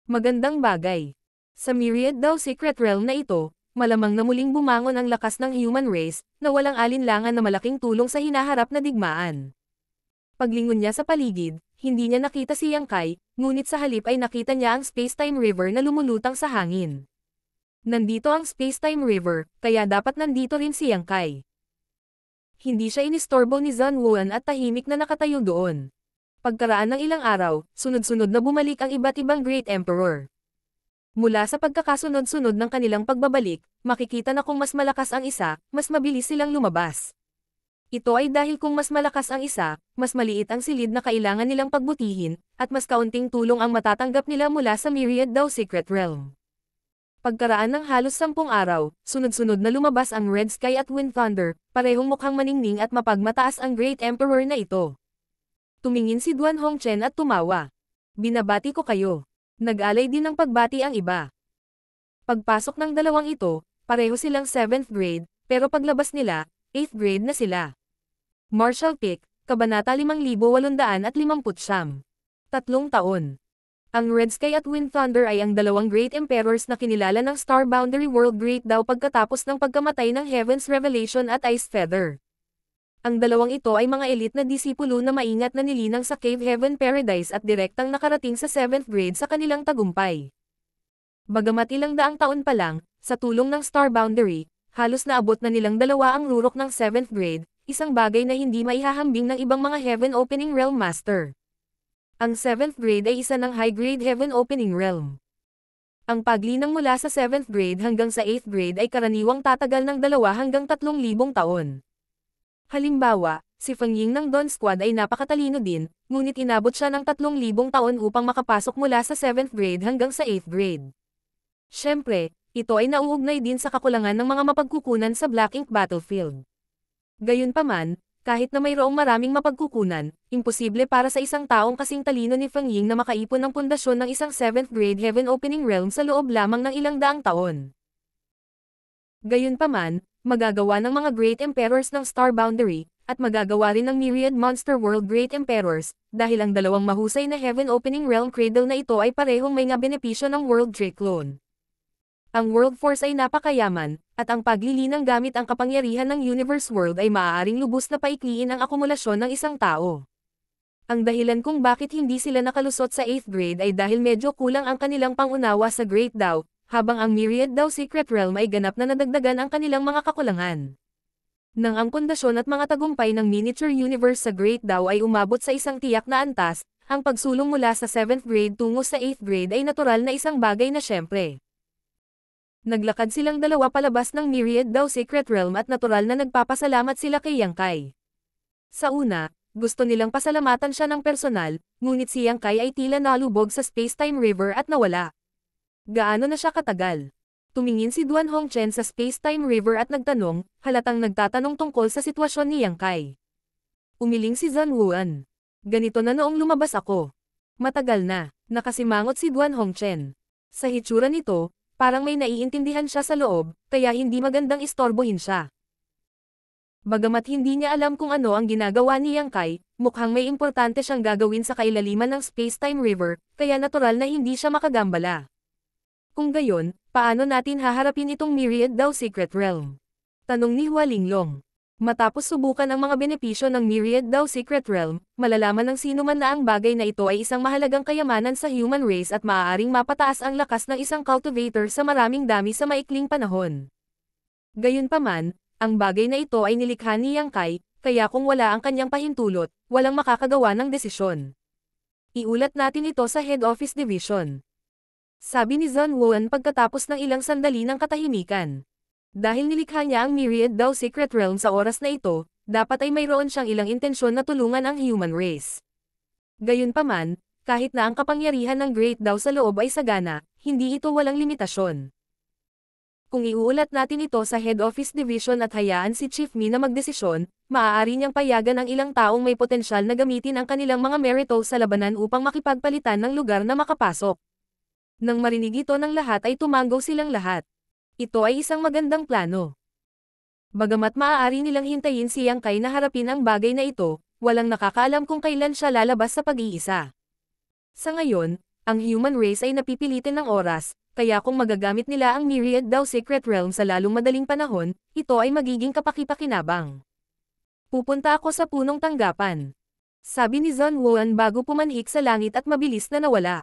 Magandang bagay. Sa Myriad Daw Secret Realm na ito, malamang na muling bumangon ang lakas ng human race, na walang alinlangan na malaking tulong sa hinaharap na digmaan. Paglingon niya sa paligid, hindi niya nakita si Yang Kai, ngunit sa halip ay nakita niya ang Space-Time River na lumulutang sa hangin. Nandito ang Space-Time River, kaya dapat nandito rin si Yang Kai. Hindi siya inistorbo ni Zhan Wuan at tahimik na nakatayo doon. Pagkaraan ng ilang araw, sunod-sunod na bumalik ang iba't ibang Great Emperor. Mula sa pagkakasunod-sunod ng kanilang pagbabalik, makikita na kung mas malakas ang isa, mas mabilis silang lumabas. Ito ay dahil kung mas malakas ang isa, mas maliit ang silid na kailangan nilang pagbutihin, at mas kaunting tulong ang matatanggap nila mula sa Myriad Dao Secret Realm. Pagkaraan ng halos 10 araw, sunod-sunod na lumabas ang Red Sky at Wind Thunder, parehong mukhang maningning at mapagmataas ang Great Emperor na ito. Tumingin si Duan Hongchen at tumawa. Binabati ko kayo. Nag-alay din ng pagbati ang iba. Pagpasok ng dalawang ito, pareho silang 7th grade, pero paglabas nila, 8th grade na sila. Marshall Peak, Kabanata 5859. 3 taon. Ang Red Sky at Wind Thunder ay ang dalawang Great Emperors na kinilala ng Star Boundary World Great Dao pagkatapos ng pagkamatay ng Heaven's Revelation at Ice Feather. Ang dalawang ito ay mga elite na disipulo na maingat na nilinang sa Cave Heaven Paradise at direktang nakarating sa 7th grade sa kanilang tagumpay. Bagamat ilang daang taon pa lang, sa tulong ng Star Boundary, halos naabot na nilang dalawa ang rurok ng 7th grade, isang bagay na hindi maihahambing ng ibang mga Heaven Opening Realm Master. Ang 7th grade ay isa ng high-grade Heaven Opening Realm. Ang paglinang mula sa 7th grade hanggang sa 8th grade ay karaniwang tatagal ng 2 hanggang 3,000 taon. Halimbawa, si Feng Ying ng Dawn Squad ay napakatalino din, ngunit inabot siya ng 3,000 taon upang makapasok mula sa 7th grade hanggang sa 8th grade. Siyempre, ito ay nauugnay din sa kakulangan ng mga mapagkukunan sa Black Ink Battlefield. Gayunpaman, kahit na mayroong maraming mapagkukunan, imposible para sa isang taong kasing talino ni Feng Ying na makaipon ng pundasyon ng isang 7th grade Heaven Opening Realm sa loob lamang ng ilang daang taon. Gayunpaman, magagawa ng mga Great Emperors ng Star Boundary, at magagawa rin ng Myriad Monster World Great Emperors, dahil ang dalawang mahusay na Heaven Opening Realm Cradle na ito ay parehong may nga benepisyo ng World Tree Clone. Ang World Force ay napakayaman, at ang paglilinang gamit ang kapangyarihan ng Universe World ay maaaring lubos na paikliin ang akumulasyon ng isang tao. Ang dahilan kung bakit hindi sila nakalusot sa 8th grade ay dahil medyo kulang ang kanilang pangunawa sa Great Dao, habang ang Myriad Dao Secret Realm ay ganap na nadagdagan ang kanilang mga kakulangan. Nang ang pundasyon at mga tagumpay ng miniature universe sa Great Dao ay umabot sa isang tiyak na antas, ang pagsulong mula sa 7th grade tungo sa 8th grade ay natural na isang bagay na syempre. Naglakad silang dalawa palabas ng Myriad Dao Secret Realm at natural na nagpapasalamat sila kay Yang Kai. Sa una, gusto nilang pasalamatan siya ng personal, ngunit si Yang Kai ay tila nalubog sa Space-Time River at nawala. Gaano na siya katagal? Tumingin si Duan Hongchen sa Space-Time River at nagtanong, halatang nagtatanong tungkol sa sitwasyon ni Yang Kai. Umiling si Zhan Wuan. Ganito na noong lumabas ako. Matagal na, nakasimangot si Duan Hongchen. Sa hitsura nito, parang may naiintindihan siya sa loob, kaya hindi magandang istorbohin siya. Bagamat hindi niya alam kung ano ang ginagawa ni Yang Kai, mukhang may importante siyang gagawin sa kailaliman ng Space-Time River, kaya natural na hindi siya makagambala. Kung gayon, paano natin haharapin itong Myriad Dao Secret Realm? Tanong ni Hua Linglong. Matapos subukan ang mga benepisyo ng Myriad Dao Secret Realm, malalaman ng sino man na ang bagay na ito ay isang mahalagang kayamanan sa human race at maaaring mapataas ang lakas ng isang cultivator sa maraming dami sa maikling panahon. Gayunpaman, ang bagay na ito ay nilikha ni Yang Kai, kaya kung wala ang kanyang pahintulot, walang makakagawa ng desisyon. Iulat natin ito sa Head Office Division. Sabi ni Zhan Wuan pagkatapos ng ilang sandali ng katahimikan. Dahil nilikha niya ang Myriad Dao Secret Realm sa oras na ito, dapat ay mayroon siyang ilang intensyon na tulungan ang human race. Gayunpaman, kahit na ang kapangyarihan ng Great Dao sa loob ay sagana, hindi ito walang limitasyon. Kung iuulat natin ito sa Head Office Division at hayaan si Chief Mi na magdesisyon, maaari niyang payagan ang ilang taong may potensyal na gamitin ang kanilang mga merito sa labanan upang makipagpalitan ng lugar na makapasok. Nang marinig ito ng lahat ay tumanggo silang lahat. Ito ay isang magandang plano. Bagamat maaari nilang hintayin si Yang Kai na harapin ang bagay na ito, walang nakakaalam kung kailan siya lalabas sa pag-iisa. Sa ngayon, ang human race ay napipilitin ng oras, kaya kung magagamit nila ang Myriad Dao Secret Realm sa lalong madaling panahon, ito ay magiging kapaki-pakinabang. Pupunta ako sa punong tanggapan. Sabi ni Zhang Wuan bago pumanhik sa langit at mabilis na nawala.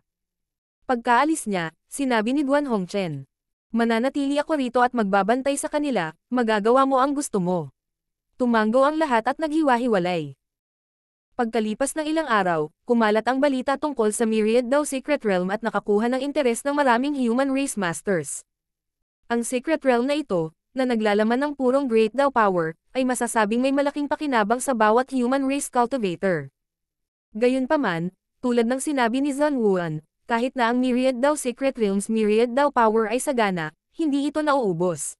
Pagkaalis niya, sinabi ni Duan Hongchen. Mananatili ako rito at magbabantay sa kanila, magagawa mo ang gusto mo. Tumanggo ang lahat at naghiwa-hiwalay. Pagkalipas ng ilang araw, kumalat ang balita tungkol sa Myriad Dao Secret Realm at nakakuha ng interes ng maraming human race masters. Ang Secret Realm na ito, na naglalaman ng purong Great Dao Power, ay masasabing may malaking pakinabang sa bawat human race cultivator. Gayunpaman, tulad ng sinabi ni Zhang Wuan, kahit na ang Myriad Dao Secret Realm's Myriad Dao Power ay sagana, hindi ito nauubos.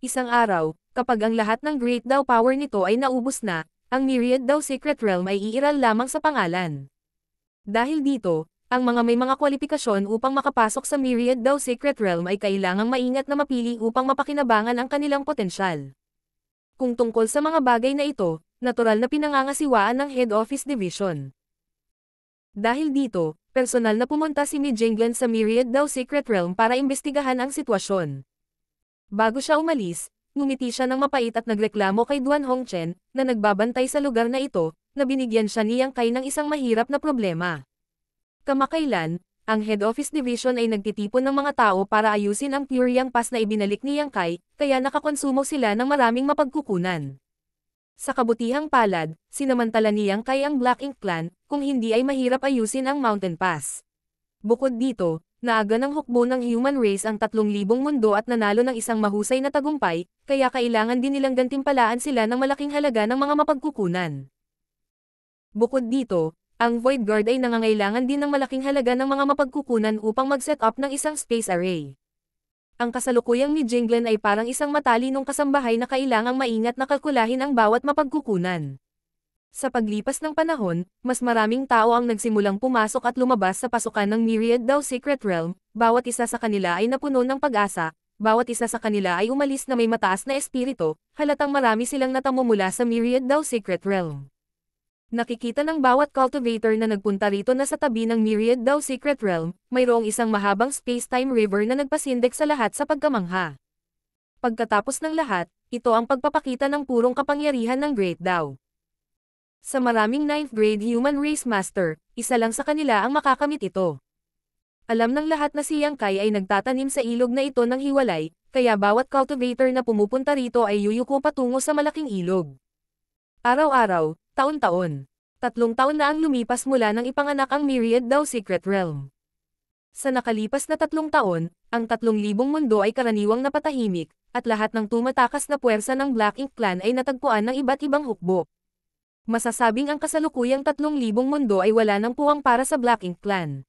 Isang araw, kapag ang lahat ng Great Dao Power nito ay naubos na, ang Myriad Dao Secret Realm ay iiral lamang sa pangalan. Dahil dito, ang mga may mga kwalifikasyon upang makapasok sa Myriad Dao Secret Realm ay kailangang maingat na mapili upang mapakinabangan ang kanilang potensyal. Kung tungkol sa mga bagay na ito, natural na pinangangasiwaan ng Head Office Division. Dahil dito, personal na pumunta si Mi Jinglan sa Myriad Dao Secret Realm para imbestigahan ang sitwasyon. Bago siya umalis, ngumiti siya ng mapait at nagreklamo kay Duan Hongchen, na nagbabantay sa lugar na ito, na binigyan siya ni Yang Kai ng isang mahirap na problema. Kamakailan, ang Head Office Division ay nagtitipon ng mga tao para ayusin ang Pure Yang Pass na ibinalik ni Yang Kai, kaya nakakonsumo sila ng maraming mapagkukunan. Sa kabutihang palad, sinamantala ni Yang Kai ang Black Ink Clan, kung hindi ay mahirap ayusin ang Mountain Pass. Bukod dito, naaga ng hukbo ng human race ang 3,000 mundo at nanalo ng isang mahusay na tagumpay, kaya kailangan din nilang gantimpalaan sila ng malaking halaga ng mga mapagkukunan. Bukod dito, ang Void Guard ay nangangailangan din ng malaking halaga ng mga mapagkukunan upang mag-set up ng isang space array. Ang kasalukuyang ni Jinglan ay parang isang matalinong kasambahay na kailangang maingat na kalkulahin ang bawat mapagkukunan. Sa paglipas ng panahon, mas maraming tao ang nagsimulang pumasok at lumabas sa pasukan ng Myriad Dao Secret Realm, bawat isa sa kanila ay napuno ng pag-asa, bawat isa sa kanila ay umalis na may mataas na espiritu, halatang marami silang natamo mula sa Myriad Dao Secret Realm. Nakikita ng bawat cultivator na nagpunta rito na sa tabi ng Myriad Dao Secret Realm, mayroong isang mahabang space-time river na nagpasindek sa lahat sa pagkamangha. Pagkatapos ng lahat, ito ang pagpapakita ng purong kapangyarihan ng Great Dao. Sa maraming 9th grade human race master, isa lang sa kanila ang makakamit ito. Alam ng lahat na si Yang Kai ay nagtatanim sa ilog na ito ng hiwalay, kaya bawat cultivator na pumupunta rito ay yuyuko patungo sa malaking ilog. Araw-araw, taon-taon. 3 taon na ang lumipas mula nang ipanganak ang Myriad Dao Secret Realm. Sa nakalipas na 3 taon, ang 3,000 mundo ay karaniwang napatahimik, at lahat ng tumatakas na puwersa ng Black Ink Clan ay natagpuan ng iba't ibang hukbo. Masasabing ang kasalukuyang 3,000 mundo ay wala ng puwang para sa Black Ink Clan.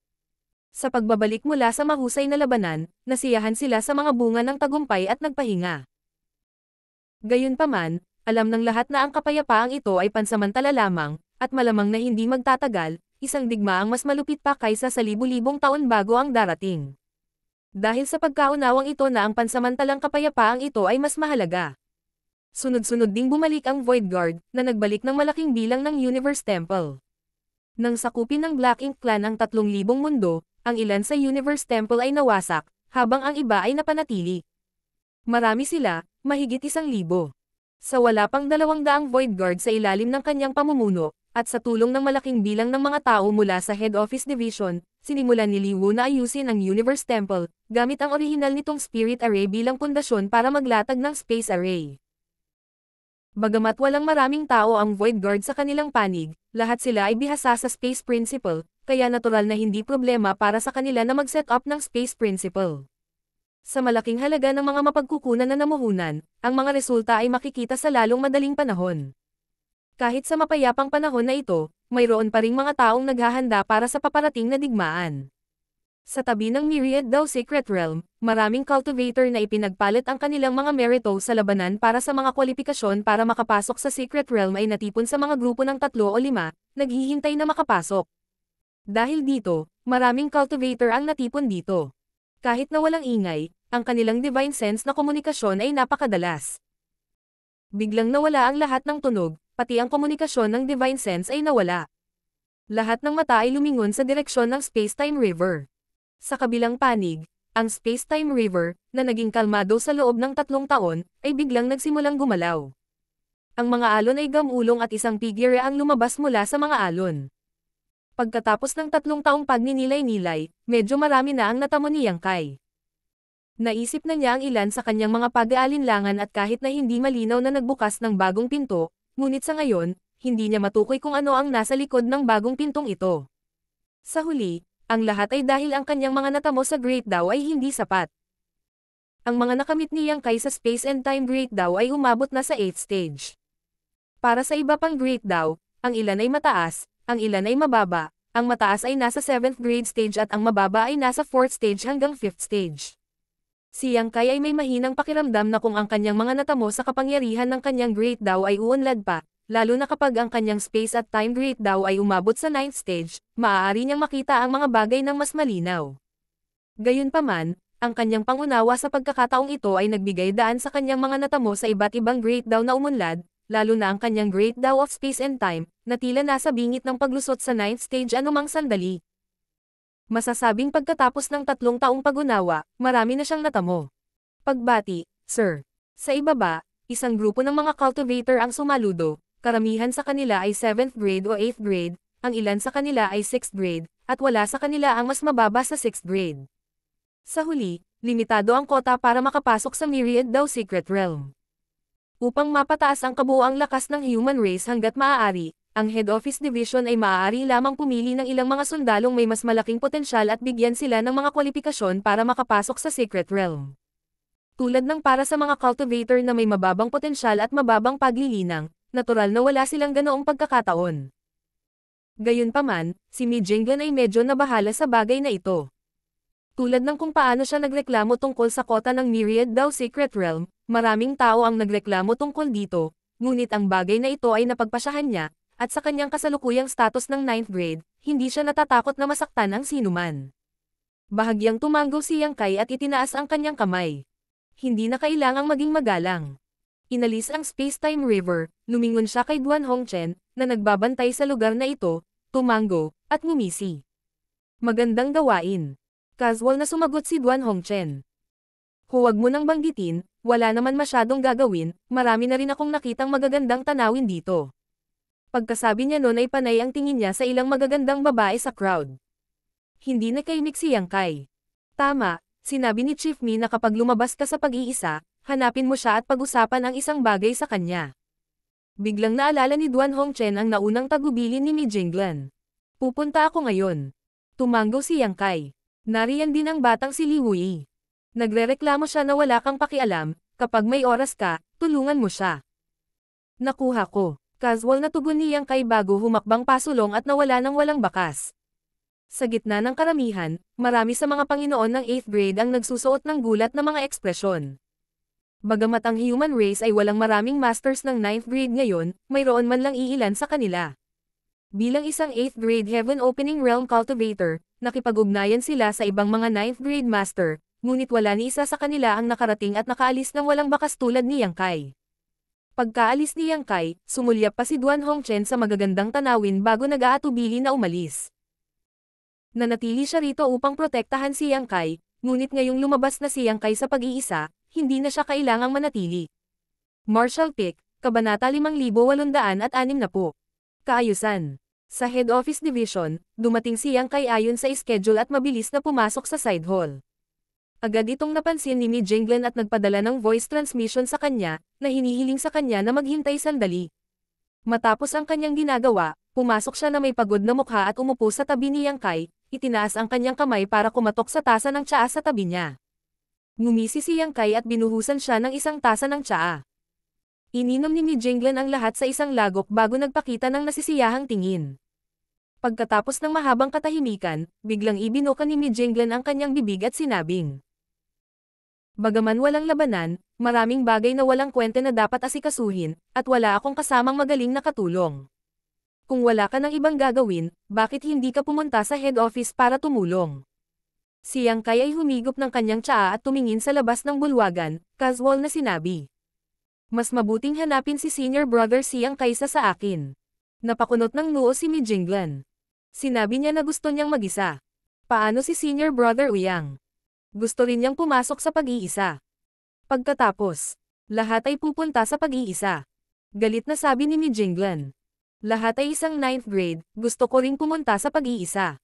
Sa pagbabalik mula sa mahusay na labanan, nasiyahan sila sa mga bunga ng tagumpay at nagpahinga. Gayunpaman, alam ng lahat na ang kapayapaang ito ay pansamantala lamang, at malamang na hindi magtatagal, isang digmaang mas malupit pa kaysa sa libu-libong taon bago ang darating. Dahil sa pagkaunawang ito na ang pansamantalang kapayapaang ito ay mas mahalaga. Sunod-sunod ding bumalik ang Void Guard, na nagbalik ng malaking bilang ng Universe Temple. Nang sakupin ng Black Ink Clan ang 3,000 mundo, ang ilan sa Universe Temple ay nawasak, habang ang iba ay napanatili. Marami sila, mahigit 1,000. Sa wala pang 200 Void Guard sa ilalim ng kanyang pamumuno, at sa tulong ng malaking bilang ng mga tao mula sa Head Office Division, sinimulan ni Li Wu na ayusin ang Universe Temple, gamit ang orihinal nitong Spirit Array bilang pundasyon para maglatag ng Space Array. Bagamat walang maraming tao ang Void Guard sa kanilang panig, lahat sila ay bihasa sa Space Principle, kaya natural na hindi problema para sa kanila na mag-set up ng Space Principle. Sa malaking halaga ng mga mapagkukunan na namuhunan, ang mga resulta ay makikita sa lalong madaling panahon. Kahit sa mapayapang panahon na ito, mayroon pa ring mga taong naghahanda para sa paparating na digmaan. Sa tabi ng Myriad Dao Secret Realm, maraming cultivator na ipinagpalit ang kanilang mga merito sa labanan para sa mga kwalifikasyon para makapasok sa Secret Realm ay natipon sa mga grupo ng 3 o 5, naghihintay na makapasok. Dahil dito, maraming cultivator ang natipon dito. Kahit na walang ingay, ang kanilang divine sense na komunikasyon ay napakadalas. Biglang nawala ang lahat ng tunog, pati ang komunikasyon ng divine sense ay nawala. Lahat ng mata ay lumingon sa direksyon ng Space-Time River. Sa kabilang panig, ang Space-Time River, na naging kalmado sa loob ng 3 taon, ay biglang nagsimulang gumalaw. Ang mga alon ay gamulong at isang figure ang lumabas mula sa mga alon. Pagkatapos ng 3 taong pagninilay-nilay, medyo marami na ang natamo ni Yang Kai. Naisip na niya ang ilan sa kanyang mga pag-aalinlangan at kahit na hindi malinaw na nagbukas ng bagong pinto, ngunit sa ngayon, hindi niya matukoy kung ano ang nasa likod ng bagong pintong ito. Sa huli, ang lahat ay dahil ang kanyang mga natamo sa Great Daw ay hindi sapat. Ang mga nakamit ni Yang Kai sa Space and Time Great Daw ay umabot na sa 8th stage. Para sa iba pang Great Daw, ang ilan ay mataas, ang ilan ay mababa, ang mataas ay nasa 7th grade stage at ang mababa ay nasa 4th stage hanggang 5th stage. Si Yang Kai ay may mahinang pakiramdam na kung ang kanyang mga natamo sa kapangyarihan ng kanyang Great Daw ay uunlad pa, lalo na kapag ang kanyang Space at Time Great Daw ay umabot sa 9th stage, maaari niyang makita ang mga bagay ng mas malinaw. Gayunpaman, ang kanyang pangunawa sa pagkakataong ito ay nagbigay daan sa kanyang mga natamo sa iba't ibang Great Daw na umunlad, lalo na ang kanyang Great Daw of Space and Time, na tila nasa bingit ng paglusot sa 9th stage anumang sandali. Masasabing pagkatapos ng 3 taong pag-unawa, marami na siyang natamo. Pagbati, Sir. Sa ibaba, isang grupo ng mga cultivator ang sumaludo, karamihan sa kanila ay 7th grade o 8th grade, ang ilan sa kanila ay 6th grade, at wala sa kanila ang mas mababa sa 6th grade. Sa huli, limitado ang kota para makapasok sa Myriad Daw Secret Realm. Upang mapataas ang kabuuang lakas ng human race hanggat maaari, ang Head Office Division ay maaari lamang pumili ng ilang mga sundalong may mas malaking potensyal at bigyan sila ng mga kwalifikasyon para makapasok sa Secret Realm. Tulad ng para sa mga cultivator na may mababang potensyal at mababang paglilinang, natural na wala silang ganoong pagkakataon. Gayunpaman, si Mi Jinglan ay medyo nabahala sa bagay na ito. Tulad ng kung paano siya nagreklamo tungkol sa kota ng Myriad Daw Secret Realm, maraming tao ang nagreklamo tungkol dito, ngunit ang bagay na ito ay napagpasyahan niya, at sa kanyang kasalukuyang status ng 9th grade, hindi siya natatakot na masaktan ang sinuman. Bahagyang tumanggo si Yang Kai at itinaas ang kanyang kamay. Hindi na kailangang maging magalang. Inalis ang Space-Time River, lumingon siya kay Duan Hongchen, na nagbabantay sa lugar na ito, tumanggo, at ngumisi. Magandang gawain. Casual na sumagot si Duan Hongchen. Huwag mo nang banggitin, wala naman masyadong gagawin, marami na rin akong nakitang magagandang tanawin dito. Pagkasabi niya noon ay panay ang tingin niya sa ilang magagandang babae sa crowd. Hindi nakaimik si Yang Kai. Tama, sinabi ni Chief Mi na kapag lumabas ka sa pag-iisa, hanapin mo siya at pag-usapan ang isang bagay sa kanya. Biglang naalala ni Duan Hongchen ang naunang tagubilin ni Mi Jinglan. Pupunta ako ngayon. Tumanggo si Yang Kai. Nariyan din ang batang si Li Wei. Nagrereklamo siya na wala kang pakialam, kapag may oras ka, tulungan mo siya. Nakuha ko. Casual na tugon ni Yang Kai bago humakbang pasulong at nawala ng walang bakas. Sa gitna ng karamihan, marami sa mga Panginoon ng 8th grade ang nagsusuot ng gulat na mga ekspresyon. Bagamat ang human race ay walang maraming masters ng 9th grade ngayon, mayroon man lang iilan sa kanila. Bilang isang 8th grade Heaven Opening Realm Cultivator, nakipag-ugnayan sila sa ibang mga 9th grade master, ngunit wala ni isa sa kanila ang nakarating at nakaalis ng walang bakas tulad ni Yang Kai. Pagkaalis ni Yang Kai, sumulyap pa si Duan Hongchen sa magagandang tanawin bago nag-aatubili na umalis. Nanatili siya rito upang protektahan si Yang Kai, ngunit ngayong lumabas na si Yang Kai sa pag-iisa, hindi na siya kailangang manatili. Marshall Pick, Kabanata 5860. Kaayusan. Sa Head Office Division, dumating si Yang Kai ayon sa schedule at mabilis na pumasok sa side hall. Agad itong napansin ni Mi Jinglan at nagpadala ng voice transmission sa kanya, na hinihiling sa kanya na maghintay sandali. Matapos ang kanyang ginagawa, pumasok siya na may pagod na mukha at umupo sa tabi ni Yang Kai, itinaas ang kanyang kamay para kumatok sa tasa ng tsaa sa tabi niya. Ngumisi si Yang Kai at binuhusan siya ng isang tasa ng tsaa. Ininom ni Mi Jinglan ang lahat sa isang lagok bago nagpakita ng nasisiyahang tingin. Pagkatapos ng mahabang katahimikan, biglang ibinuka ni Mi Jinglan ang kanyang bibig at sinabing, bagaman walang labanan, maraming bagay na walang kwenta na dapat asikasuhin, at wala akong kasamang magaling na katulong. Kung wala ka ng ibang gagawin, bakit hindi ka pumunta sa head office para tumulong? Si Yang Kai ay humigop ng kanyang tsaa at tumingin sa labas ng bulwagan, casual na sinabi. Mas mabuting hanapin si senior brother Siang kaysa sa akin. Napakunot ng noo si Mi Jinglan. Sinabi niya na gusto niyang mag-isa. Paano si senior brother Uyang? Gusto rin niyang pumasok sa pag-iisa. Pagkatapos, lahat ay pupunta sa pag-iisa. Galit na sabi ni Mi Jinglan. Lahat ay isang 9th grade, gusto ko ring pumunta sa pag-iisa.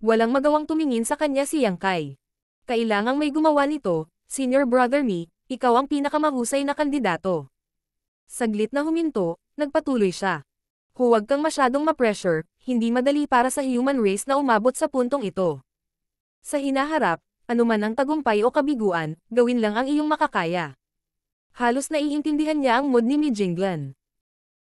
Walang magawang tumingin sa kanya si Yang Kai. Kailangang may gumawa nito, Senior Brother Mi, ikaw ang pinakamahusay na kandidato. Saglit na huminto, nagpatuloy siya. Huwag kang masyadong ma-pressure, hindi madali para sa human race na umabot sa puntong ito. Sa hinaharap, anuman ang tagumpay o kabiguan, gawin lang ang iyong makakaya. Halos naiintindihan niya ang mood ni Mi Jinglan.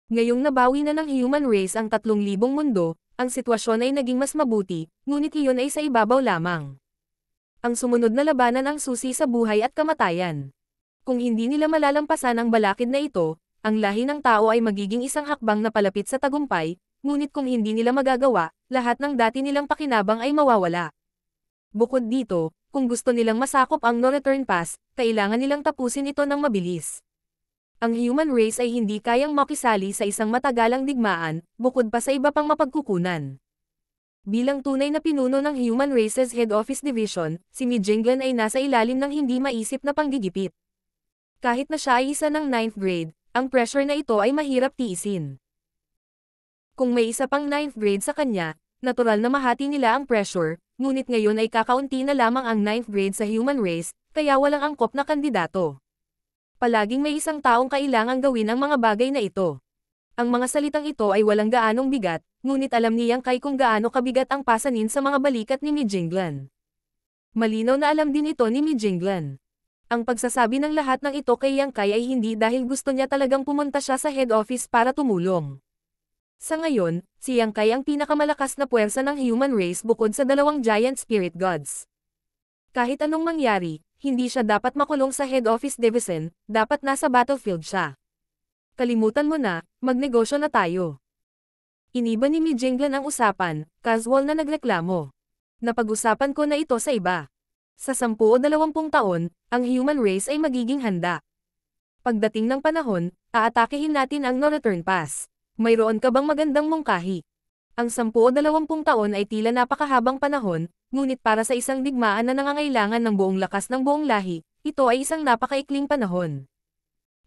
Ngayong nabawi na ng human race ang 3,000 mundo, ang sitwasyon ay naging mas mabuti, ngunit iyon ay sa ibabaw lamang. Ang sumunod na labanan ang susi sa buhay at kamatayan. Kung hindi nila malalampasan ang balakid na ito, ang lahi ng tao ay magiging isang hakbang na palapit sa tagumpay, ngunit kung hindi nila magagawa, lahat ng dati nilang pakinabang ay mawawala. Bukod dito, kung gusto nilang masakop ang no-return pass, kailangan nilang tapusin ito ng mabilis. Ang human race ay hindi kayang makisali sa isang matagalang digmaan, bukod pa sa iba pang mapagkukunan. Bilang tunay na pinuno ng Human Races Head Office Division, si Mi Jinglan ay nasa ilalim ng hindi maisip na panggigipit. Kahit na siya ay isa ng 9th grade, ang pressure na ito ay mahirap tiisin. Kung may isa pang 9th grade sa kanya, natural na mahati nila ang pressure, ngunit ngayon ay kakaunti na lamang ang 9th grade sa human race, kaya walang angkop na kandidato. Palaging may isang taong kailangang gawin ang mga bagay na ito. Ang mga salitang ito ay walang gaanong bigat, ngunit alam ni Yang Kai kung gaano kabigat ang pasanin sa mga balikat ni Mi Jinglan. Malinaw na alam din ito ni Mi Jinglan. Ang pagsasabi ng lahat ng ito kay Yang Kai ay hindi dahil gusto niya talagang pumunta siya sa head office para tumulong. Sa ngayon, si Yang Kai ang pinakamalakas na puwersa ng human race bukod sa 2 giant spirit gods. Kahit anong mangyari, hindi siya dapat makulong sa head office division, dapat nasa battlefield siya. Kalimutan mo na, magnegosyo na tayo. Iniba ni Mi Jinglan ang usapan, casual na nagreklamo. Napag-usapan ko na ito sa iba. Sa 10 o 20 taon, ang human race ay magiging handa. Pagdating ng panahon, aatakehin natin ang no-return pass. Mayroon ka bang magandang mungkahi? Ang 10 o 20 taon ay tila napakahabang panahon, ngunit para sa isang digmaan na nangangailangan ng buong lakas ng buong lahi, ito ay isang napakaikling panahon.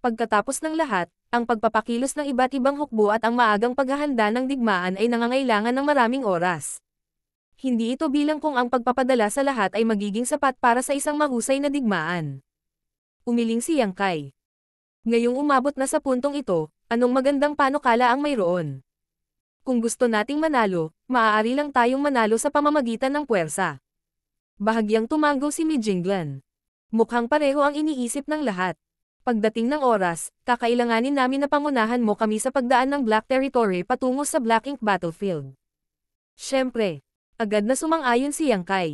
Pagkatapos ng lahat, ang pagpapakilos ng iba't ibang hukbo at ang maagang paghahanda ng digmaan ay nangangailangan ng maraming oras. Hindi ito bilang kung ang pagpapadala sa lahat ay magiging sapat para sa isang mahusay na digmaan. Umiling si Yang Kai. Ngayong umabot na sa puntong ito, anong magandang panukala ang mayroon? Kung gusto nating manalo, maaari lang tayong manalo sa pamamagitan ng puwersa. Bahagyang tumango si Mi Jinglan. Mukhang pareho ang iniisip ng lahat. Pagdating ng oras, kakailanganin namin na pangunahan mo kami sa pagdaan ng Black Territory patungo sa Black Ink Battlefield. Siyempre, agad na sumang-ayon si Yang Kai.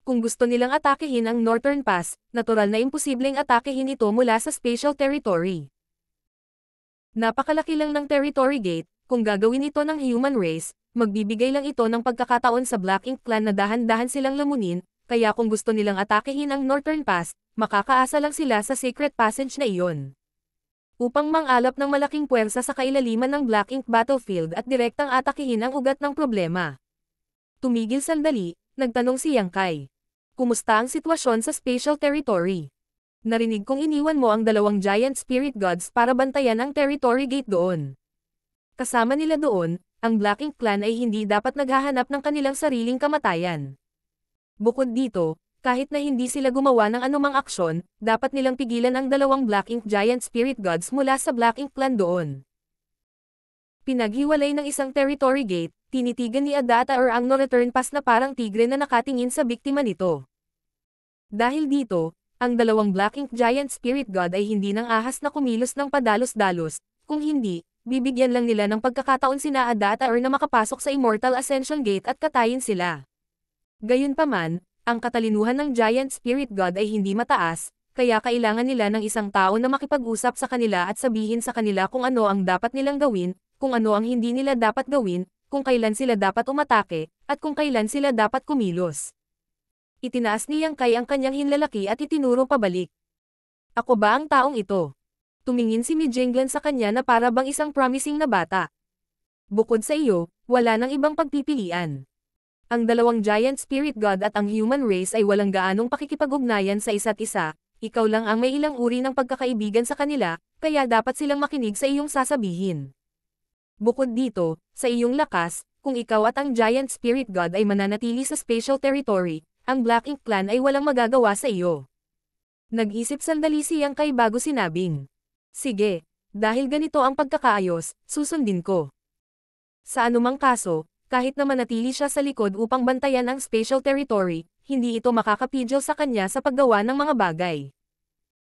Kung gusto nilang atakehin ang Northern Pass, natural na imposibleng atakehin ito mula sa Spatial Territory. Napakalaki lang ng Territory Gate, kung gagawin ito ng human race, magbibigay lang ito ng pagkakataon sa Black Ink Clan na dahan-dahan silang lamunin, kaya kung gusto nilang atakehin ang Northern Pass, makakaasa lang sila sa Secret Passage na iyon. Upang mangalap ng malaking puwersa sa kailaliman ng Black Ink Battlefield at direktang atakehin ang ugat ng problema. Tumigil sandali, nagtanong si Yang Kai. Kumusta ang sitwasyon sa Spatial Territory? Narinig kong iniwan mo ang 2 giant spirit gods para bantayan ang Territory Gate doon. Kasama nila doon, ang Black Ink Clan ay hindi dapat naghahanap ng kanilang sariling kamatayan. Bukod dito, kahit na hindi sila gumawa ng anumang aksyon, dapat nilang pigilan ang 2 Black Ink Giant Spirit Gods mula sa Black Ink Clan doon. Pinaghiwalay ng isang Territory Gate, tinitigan ni Adata ang no-return pass na parang tigre na nakatingin sa biktima nito. Dahil dito, ang 2 Black Ink Giant Spirit God ay hindi nang ahas na kumilos ng padalos-dalos, kung hindi, bibigyan lang nila ng pagkakataon sina Adata na makapasok sa Immortal Ascension Gate at katayin sila. Gayunpaman, ang katalinuhan ng Giant Spirit God ay hindi mataas, kaya kailangan nila ng isang tao na makipag-usap sa kanila at sabihin sa kanila kung ano ang dapat nilang gawin, kung ano ang hindi nila dapat gawin, kung kailan sila dapat umatake, at kung kailan sila dapat kumilos. Itinaas ni Yang Kai ang kanyang hinlalaki at itinuro pabalik. Ako ba ang taong ito? Tumingin si Mi Jinglan sa kanya na para bang isang promising na bata. Bukod sa iyo, wala nang ibang pagpipilian. Ang 2 Giant Spirit God at ang human race ay walang gaanong pakikipag-ugnayan sa isa't isa, ikaw lang ang may ilang uri ng pagkakaibigan sa kanila, kaya dapat silang makinig sa iyong sasabihin. Bukod dito, sa iyong lakas, kung ikaw at ang Giant Spirit God ay mananatili sa spatial territory, ang Black Ink Clan ay walang magagawa sa iyo. Nag-isip sandali si Yang Kai bago sinabing, sige, dahil ganito ang pagkakaayos, susundin ko. Sa anumang kaso, kahit na manatili siya sa likod upang bantayan ang spatial territory, hindi ito makakapigil sa kanya sa paggawa ng mga bagay.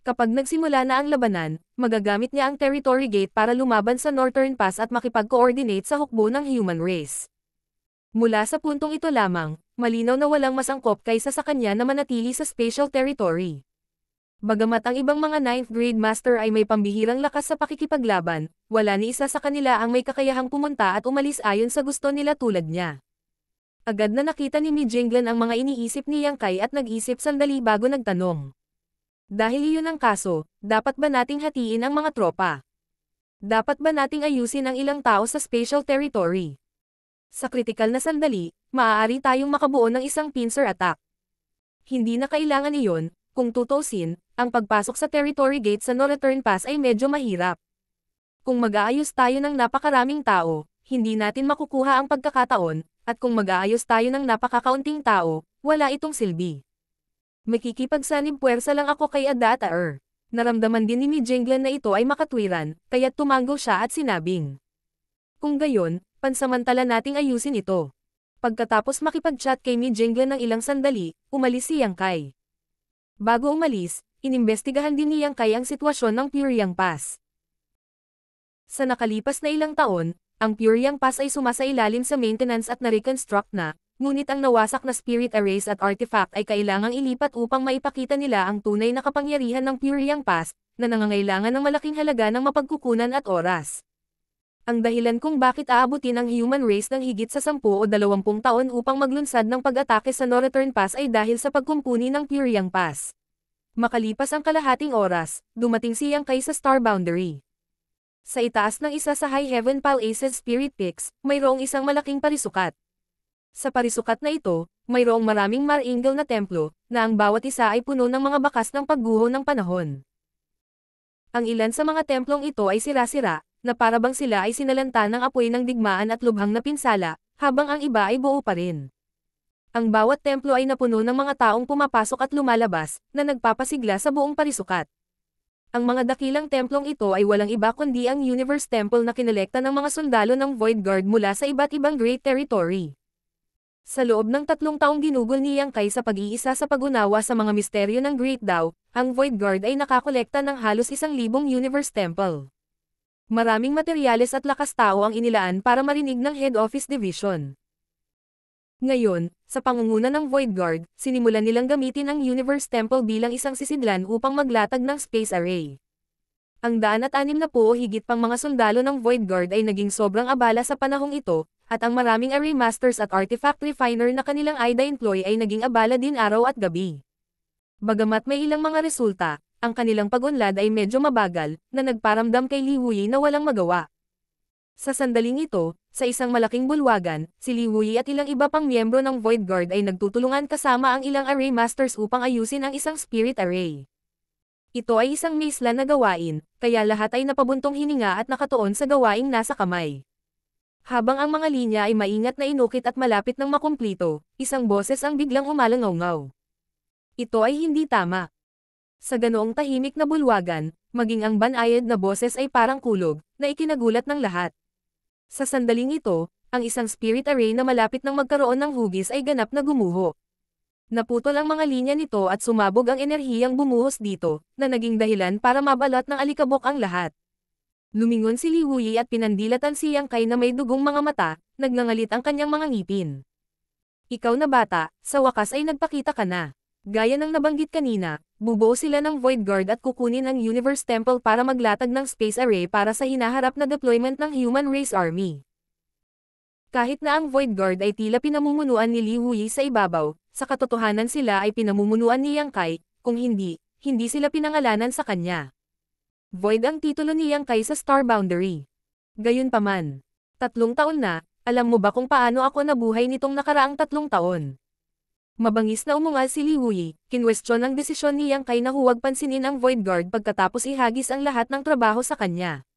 Kapag nagsimula na ang labanan, magagamit niya ang Territory Gate para lumaban sa Northern Pass at makipag-coordinate sa hukbo ng human race. Mula sa puntong ito lamang, malinaw na walang mas angkop kaysa sa kanya na manatili sa spatial territory. Bagamat ang ibang mga 9th grade master ay may pambihirang lakas sa pakikipaglaban, wala ni isa sa kanila ang may kakayahang pumunta at umalis ayon sa gusto nila tulad niya. Agad na nakita ni Mi Jinglan ang mga iniisip ni Yang Kai at nag-isip sandali bago nagtanong. Dahil iyon ang kaso, dapat ba nating hatiin ang mga tropa? Dapat ba nating ayusin ang ilang tao sa spatial territory? Sa kritikal na sandali, maaari tayong makabuo ng isang pincer attack. Hindi na kailangan iyon, kung tutusin, ang pagpasok sa Territory Gate sa Northern Pass ay medyo mahirap. Kung mag-aayos tayo ng napakaraming tao, hindi natin makukuha ang pagkakataon, at kung mag-aayos tayo ng napakakaunting tao, wala itong silbi. Makikipagsanib puwersa lang ako kay Ada at Naramdaman din ni Mi Jinglan na ito ay makatwiran, kaya't tumango siya at sinabing. Kung gayon, pansamantala nating ayusin ito. Pagkatapos makipag-chat kay Mi Jinglan ng ilang sandali, umalis si Yang Kai. Bago umalis, inimbestigahan din ni Yang Kai ang sitwasyon ng Puryang Pass. Sa nakalipas na ilang taon, ang Puryang Pass ay sumasailalim sa maintenance at na-reconstruct na, ngunit ang nawasak na spirit arrays at artifact ay kailangang ilipat upang maipakita nila ang tunay na kapangyarihan ng Puryang Pass, na nangangailangan ng malaking halaga ng mapagkukunan at oras. Ang dahilan kung bakit aabutin ang human race ng higit sa 10 o 20 taon upang maglunsad ng pag-atake sa Northern Pass ay dahil sa pagkumpuni ng Puryang Pass. Makalipas ang kalahating oras, dumating si Yang Kai sa Star Boundary. Sa itaas ng isa sa High Heaven Palace's Spirit Peaks, mayroong isang malaking parisukat. Sa parisukat na ito, mayroong maraming maringal na templo, na ang bawat isa ay puno ng mga bakas ng pagguho ng panahon. Ang ilan sa mga templong ito ay sira-sira, na parabang sila ay sinalanta ng apoy ng digmaan at lubhang na pinsala, habang ang iba ay buo pa rin. Ang bawat templo ay napuno ng mga taong pumapasok at lumalabas, na nagpapasigla sa buong parisukat. Ang mga dakilang templong ito ay walang iba kundi ang Universe Temple na kinolekta ng mga sundalo ng Void Guard mula sa iba't ibang Great Territory. Sa loob ng 3 taong ginugol ni Yang Kai sa pag-iisa sa pag-unawa sa mga misteryo ng Great Dao, ang Void Guard ay nakakolekta ng halos 1,000 Universe Temple. Maraming materyales at lakas tao ang inilaan para marinig ng Head Office Division. Ngayon, sa pangunguna ng Void Guard, sinimulan nilang gamitin ang Universe Temple bilang isang sisidlan upang maglatag ng space array. Ang 160 o higit pang mga sundalo ng Void Guard ay naging sobrang abala sa panahong ito, at ang maraming array masters at artifact refiner na kanilang ida-employ ay naging abala din araw at gabi. Bagamat may ilang mga resulta, ang kanilang pag-unlad ay medyo mabagal, na nagparamdam kay Li Wuyi na walang magawa. Sa sandaling ito, sa isang malaking bulwagan, si Li Wuyi at ilang iba pang miyembro ng Void Guard ay nagtutulungan kasama ang ilang array masters upang ayusin ang isang spirit array. Ito ay isang maisla na gawain, kaya lahat ay napabuntong hininga at nakatuon sa gawaing nasa kamay. Habang ang mga linya ay maingat na inukit at malapit ng makumplito, isang boses ang biglang umalangaw-ngaw. Ito ay hindi tama. Sa ganoong tahimik na bulwagan, maging ang banayad na boses ay parang kulog, na ikinagulat ng lahat. Sa sandaling ito, ang isang spirit array na malapit ng magkaroon ng hugis ay ganap na gumuho. Naputol ang mga linya nito at sumabog ang enerhiyang bumuhos dito, na naging dahilan para mabalot ng alikabok ang lahat. Lumingon si Li Wuyi at pinandilatan si Yang Kai na may dugong mga mata, nagngangalit ang kanyang mga ngipin. Ikaw na bata, sa wakas ay nagpakita ka na. Gaya ng nabanggit kanina, bubuo sila ng Void Guard at kukunin ang Universe Temple para maglatag ng space array para sa hinaharap na deployment ng Human Race Army. Kahit na ang Void Guard ay tila pinamumunuan ni Li Wuyi sa ibabaw, sa katotohanan sila ay pinamumunuan ni Yang Kai, kung hindi sila pinangalanan sa kanya. Void ang titulo ni Yang Kai sa Star Boundary. Gayunpaman, 3 taon na, alam mo ba kung paano ako nabuhay nitong nakaraang 3 taon? Mabangis na umungal si Li Wuyi, kinwestiyon ang desisyon ni Yang Kai na huwag pansinin ang Void Guard pagkatapos ihagis ang lahat ng trabaho sa kanya.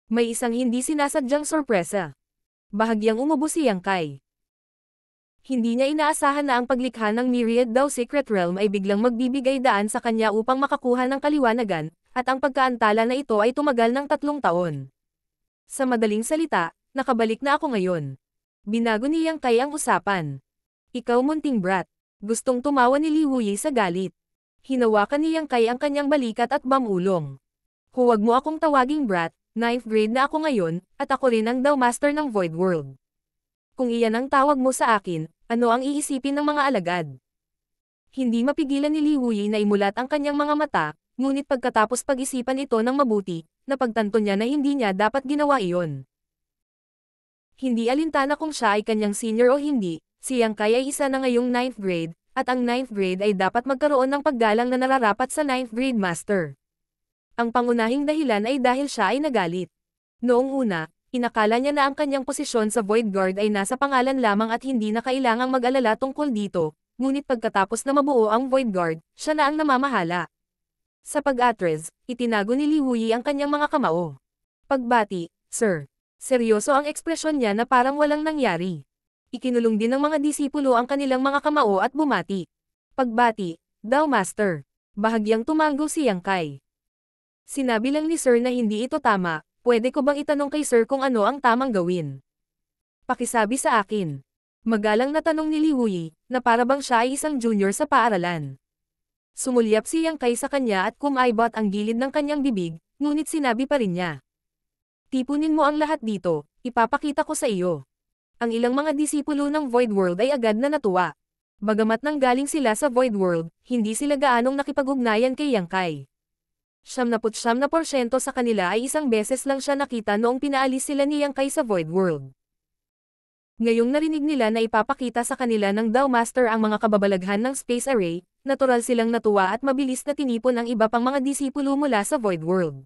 May isang hindi sinasadyang sorpresa. Bahagyang umubo si Yang Kai. Hindi niya inaasahan na ang paglikha ng Myriad Dao Secret Realm ay biglang magbibigay daan sa kanya upang makakuha ng kaliwanagan, at ang pagkaantala na ito ay tumagal ng 3 taon. Sa madaling salita, nakabalik na ako ngayon. Binago ni Yang Kai ang usapan. Ikaw munting brat. Gustong tumawa ni Li Wuyi sa galit. Hinawakan ni Yang Kai ang kanyang balikat at bamulong. Huwag mo akong tawaging brat, 9th grade na ako ngayon, at ako rin ang Dao Master ng Void World. Kung iyan ang tawag mo sa akin, ano ang iisipin ng mga alagad? Hindi mapigilan ni Li Wuyi na imulat ang kanyang mga mata, ngunit pagkatapos pag-isipan ito ng mabuti, napagtanto niya na hindi niya dapat ginawa iyon. Hindi alintana kung siya ay kanyang senior o hindi, si Yang Kai ay isa na ngayong 9th grade, at ang 9th grade ay dapat magkaroon ng paggalang na nararapat sa 9th grade master. Ang pangunahing dahilan ay dahil siya ay nagalit. Noong una, inakala niya na ang kanyang posisyon sa Void Guard ay nasa pangalan lamang at hindi na kailangang mag-alala tungkol dito, ngunit pagkatapos na mabuo ang Void Guard, siya na ang namamahala. Sa pag-atres, itinago ni Li Wuyi ang kanyang mga kamao. Pagbati, Sir. Seryoso ang ekspresyon niya na parang walang nangyari. Ikinulong din ng mga disipulo ang kanilang mga kamao at bumati. Pagbati, Dao Master. Bahagyang tumango si Yang Kai. Sinabi lang ni Sir na hindi ito tama. Pwede ko bang itanong kay Sir kung ano ang tamang gawin? Pakisabi sa akin. Magalang na tanong ni Li Wuyi, na para bang siya ay isang junior sa paaralan. Sumulyap si Yang Kai sa kanya at kumaibot ang gilid ng kanyang bibig, ngunit sinabi pa rin niya. Tipunin mo ang lahat dito, ipapakita ko sa iyo. Ang ilang mga disipulo ng Void World ay agad na natuwa. Bagamat nanggaling sila sa Void World, hindi sila gaanong nakipag-ugnayan kay Yang Kai. 79% sa kanila ay isang beses lang siya nakita noong pinaalis sila ni Yang Kai sa Void World. Ngayong narinig nila na ipapakita sa kanila ng Dao Master ang mga kababalaghan ng Space Array, natural silang natuwa at mabilis na tinipon ang iba pang mga disipulo mula sa Void World.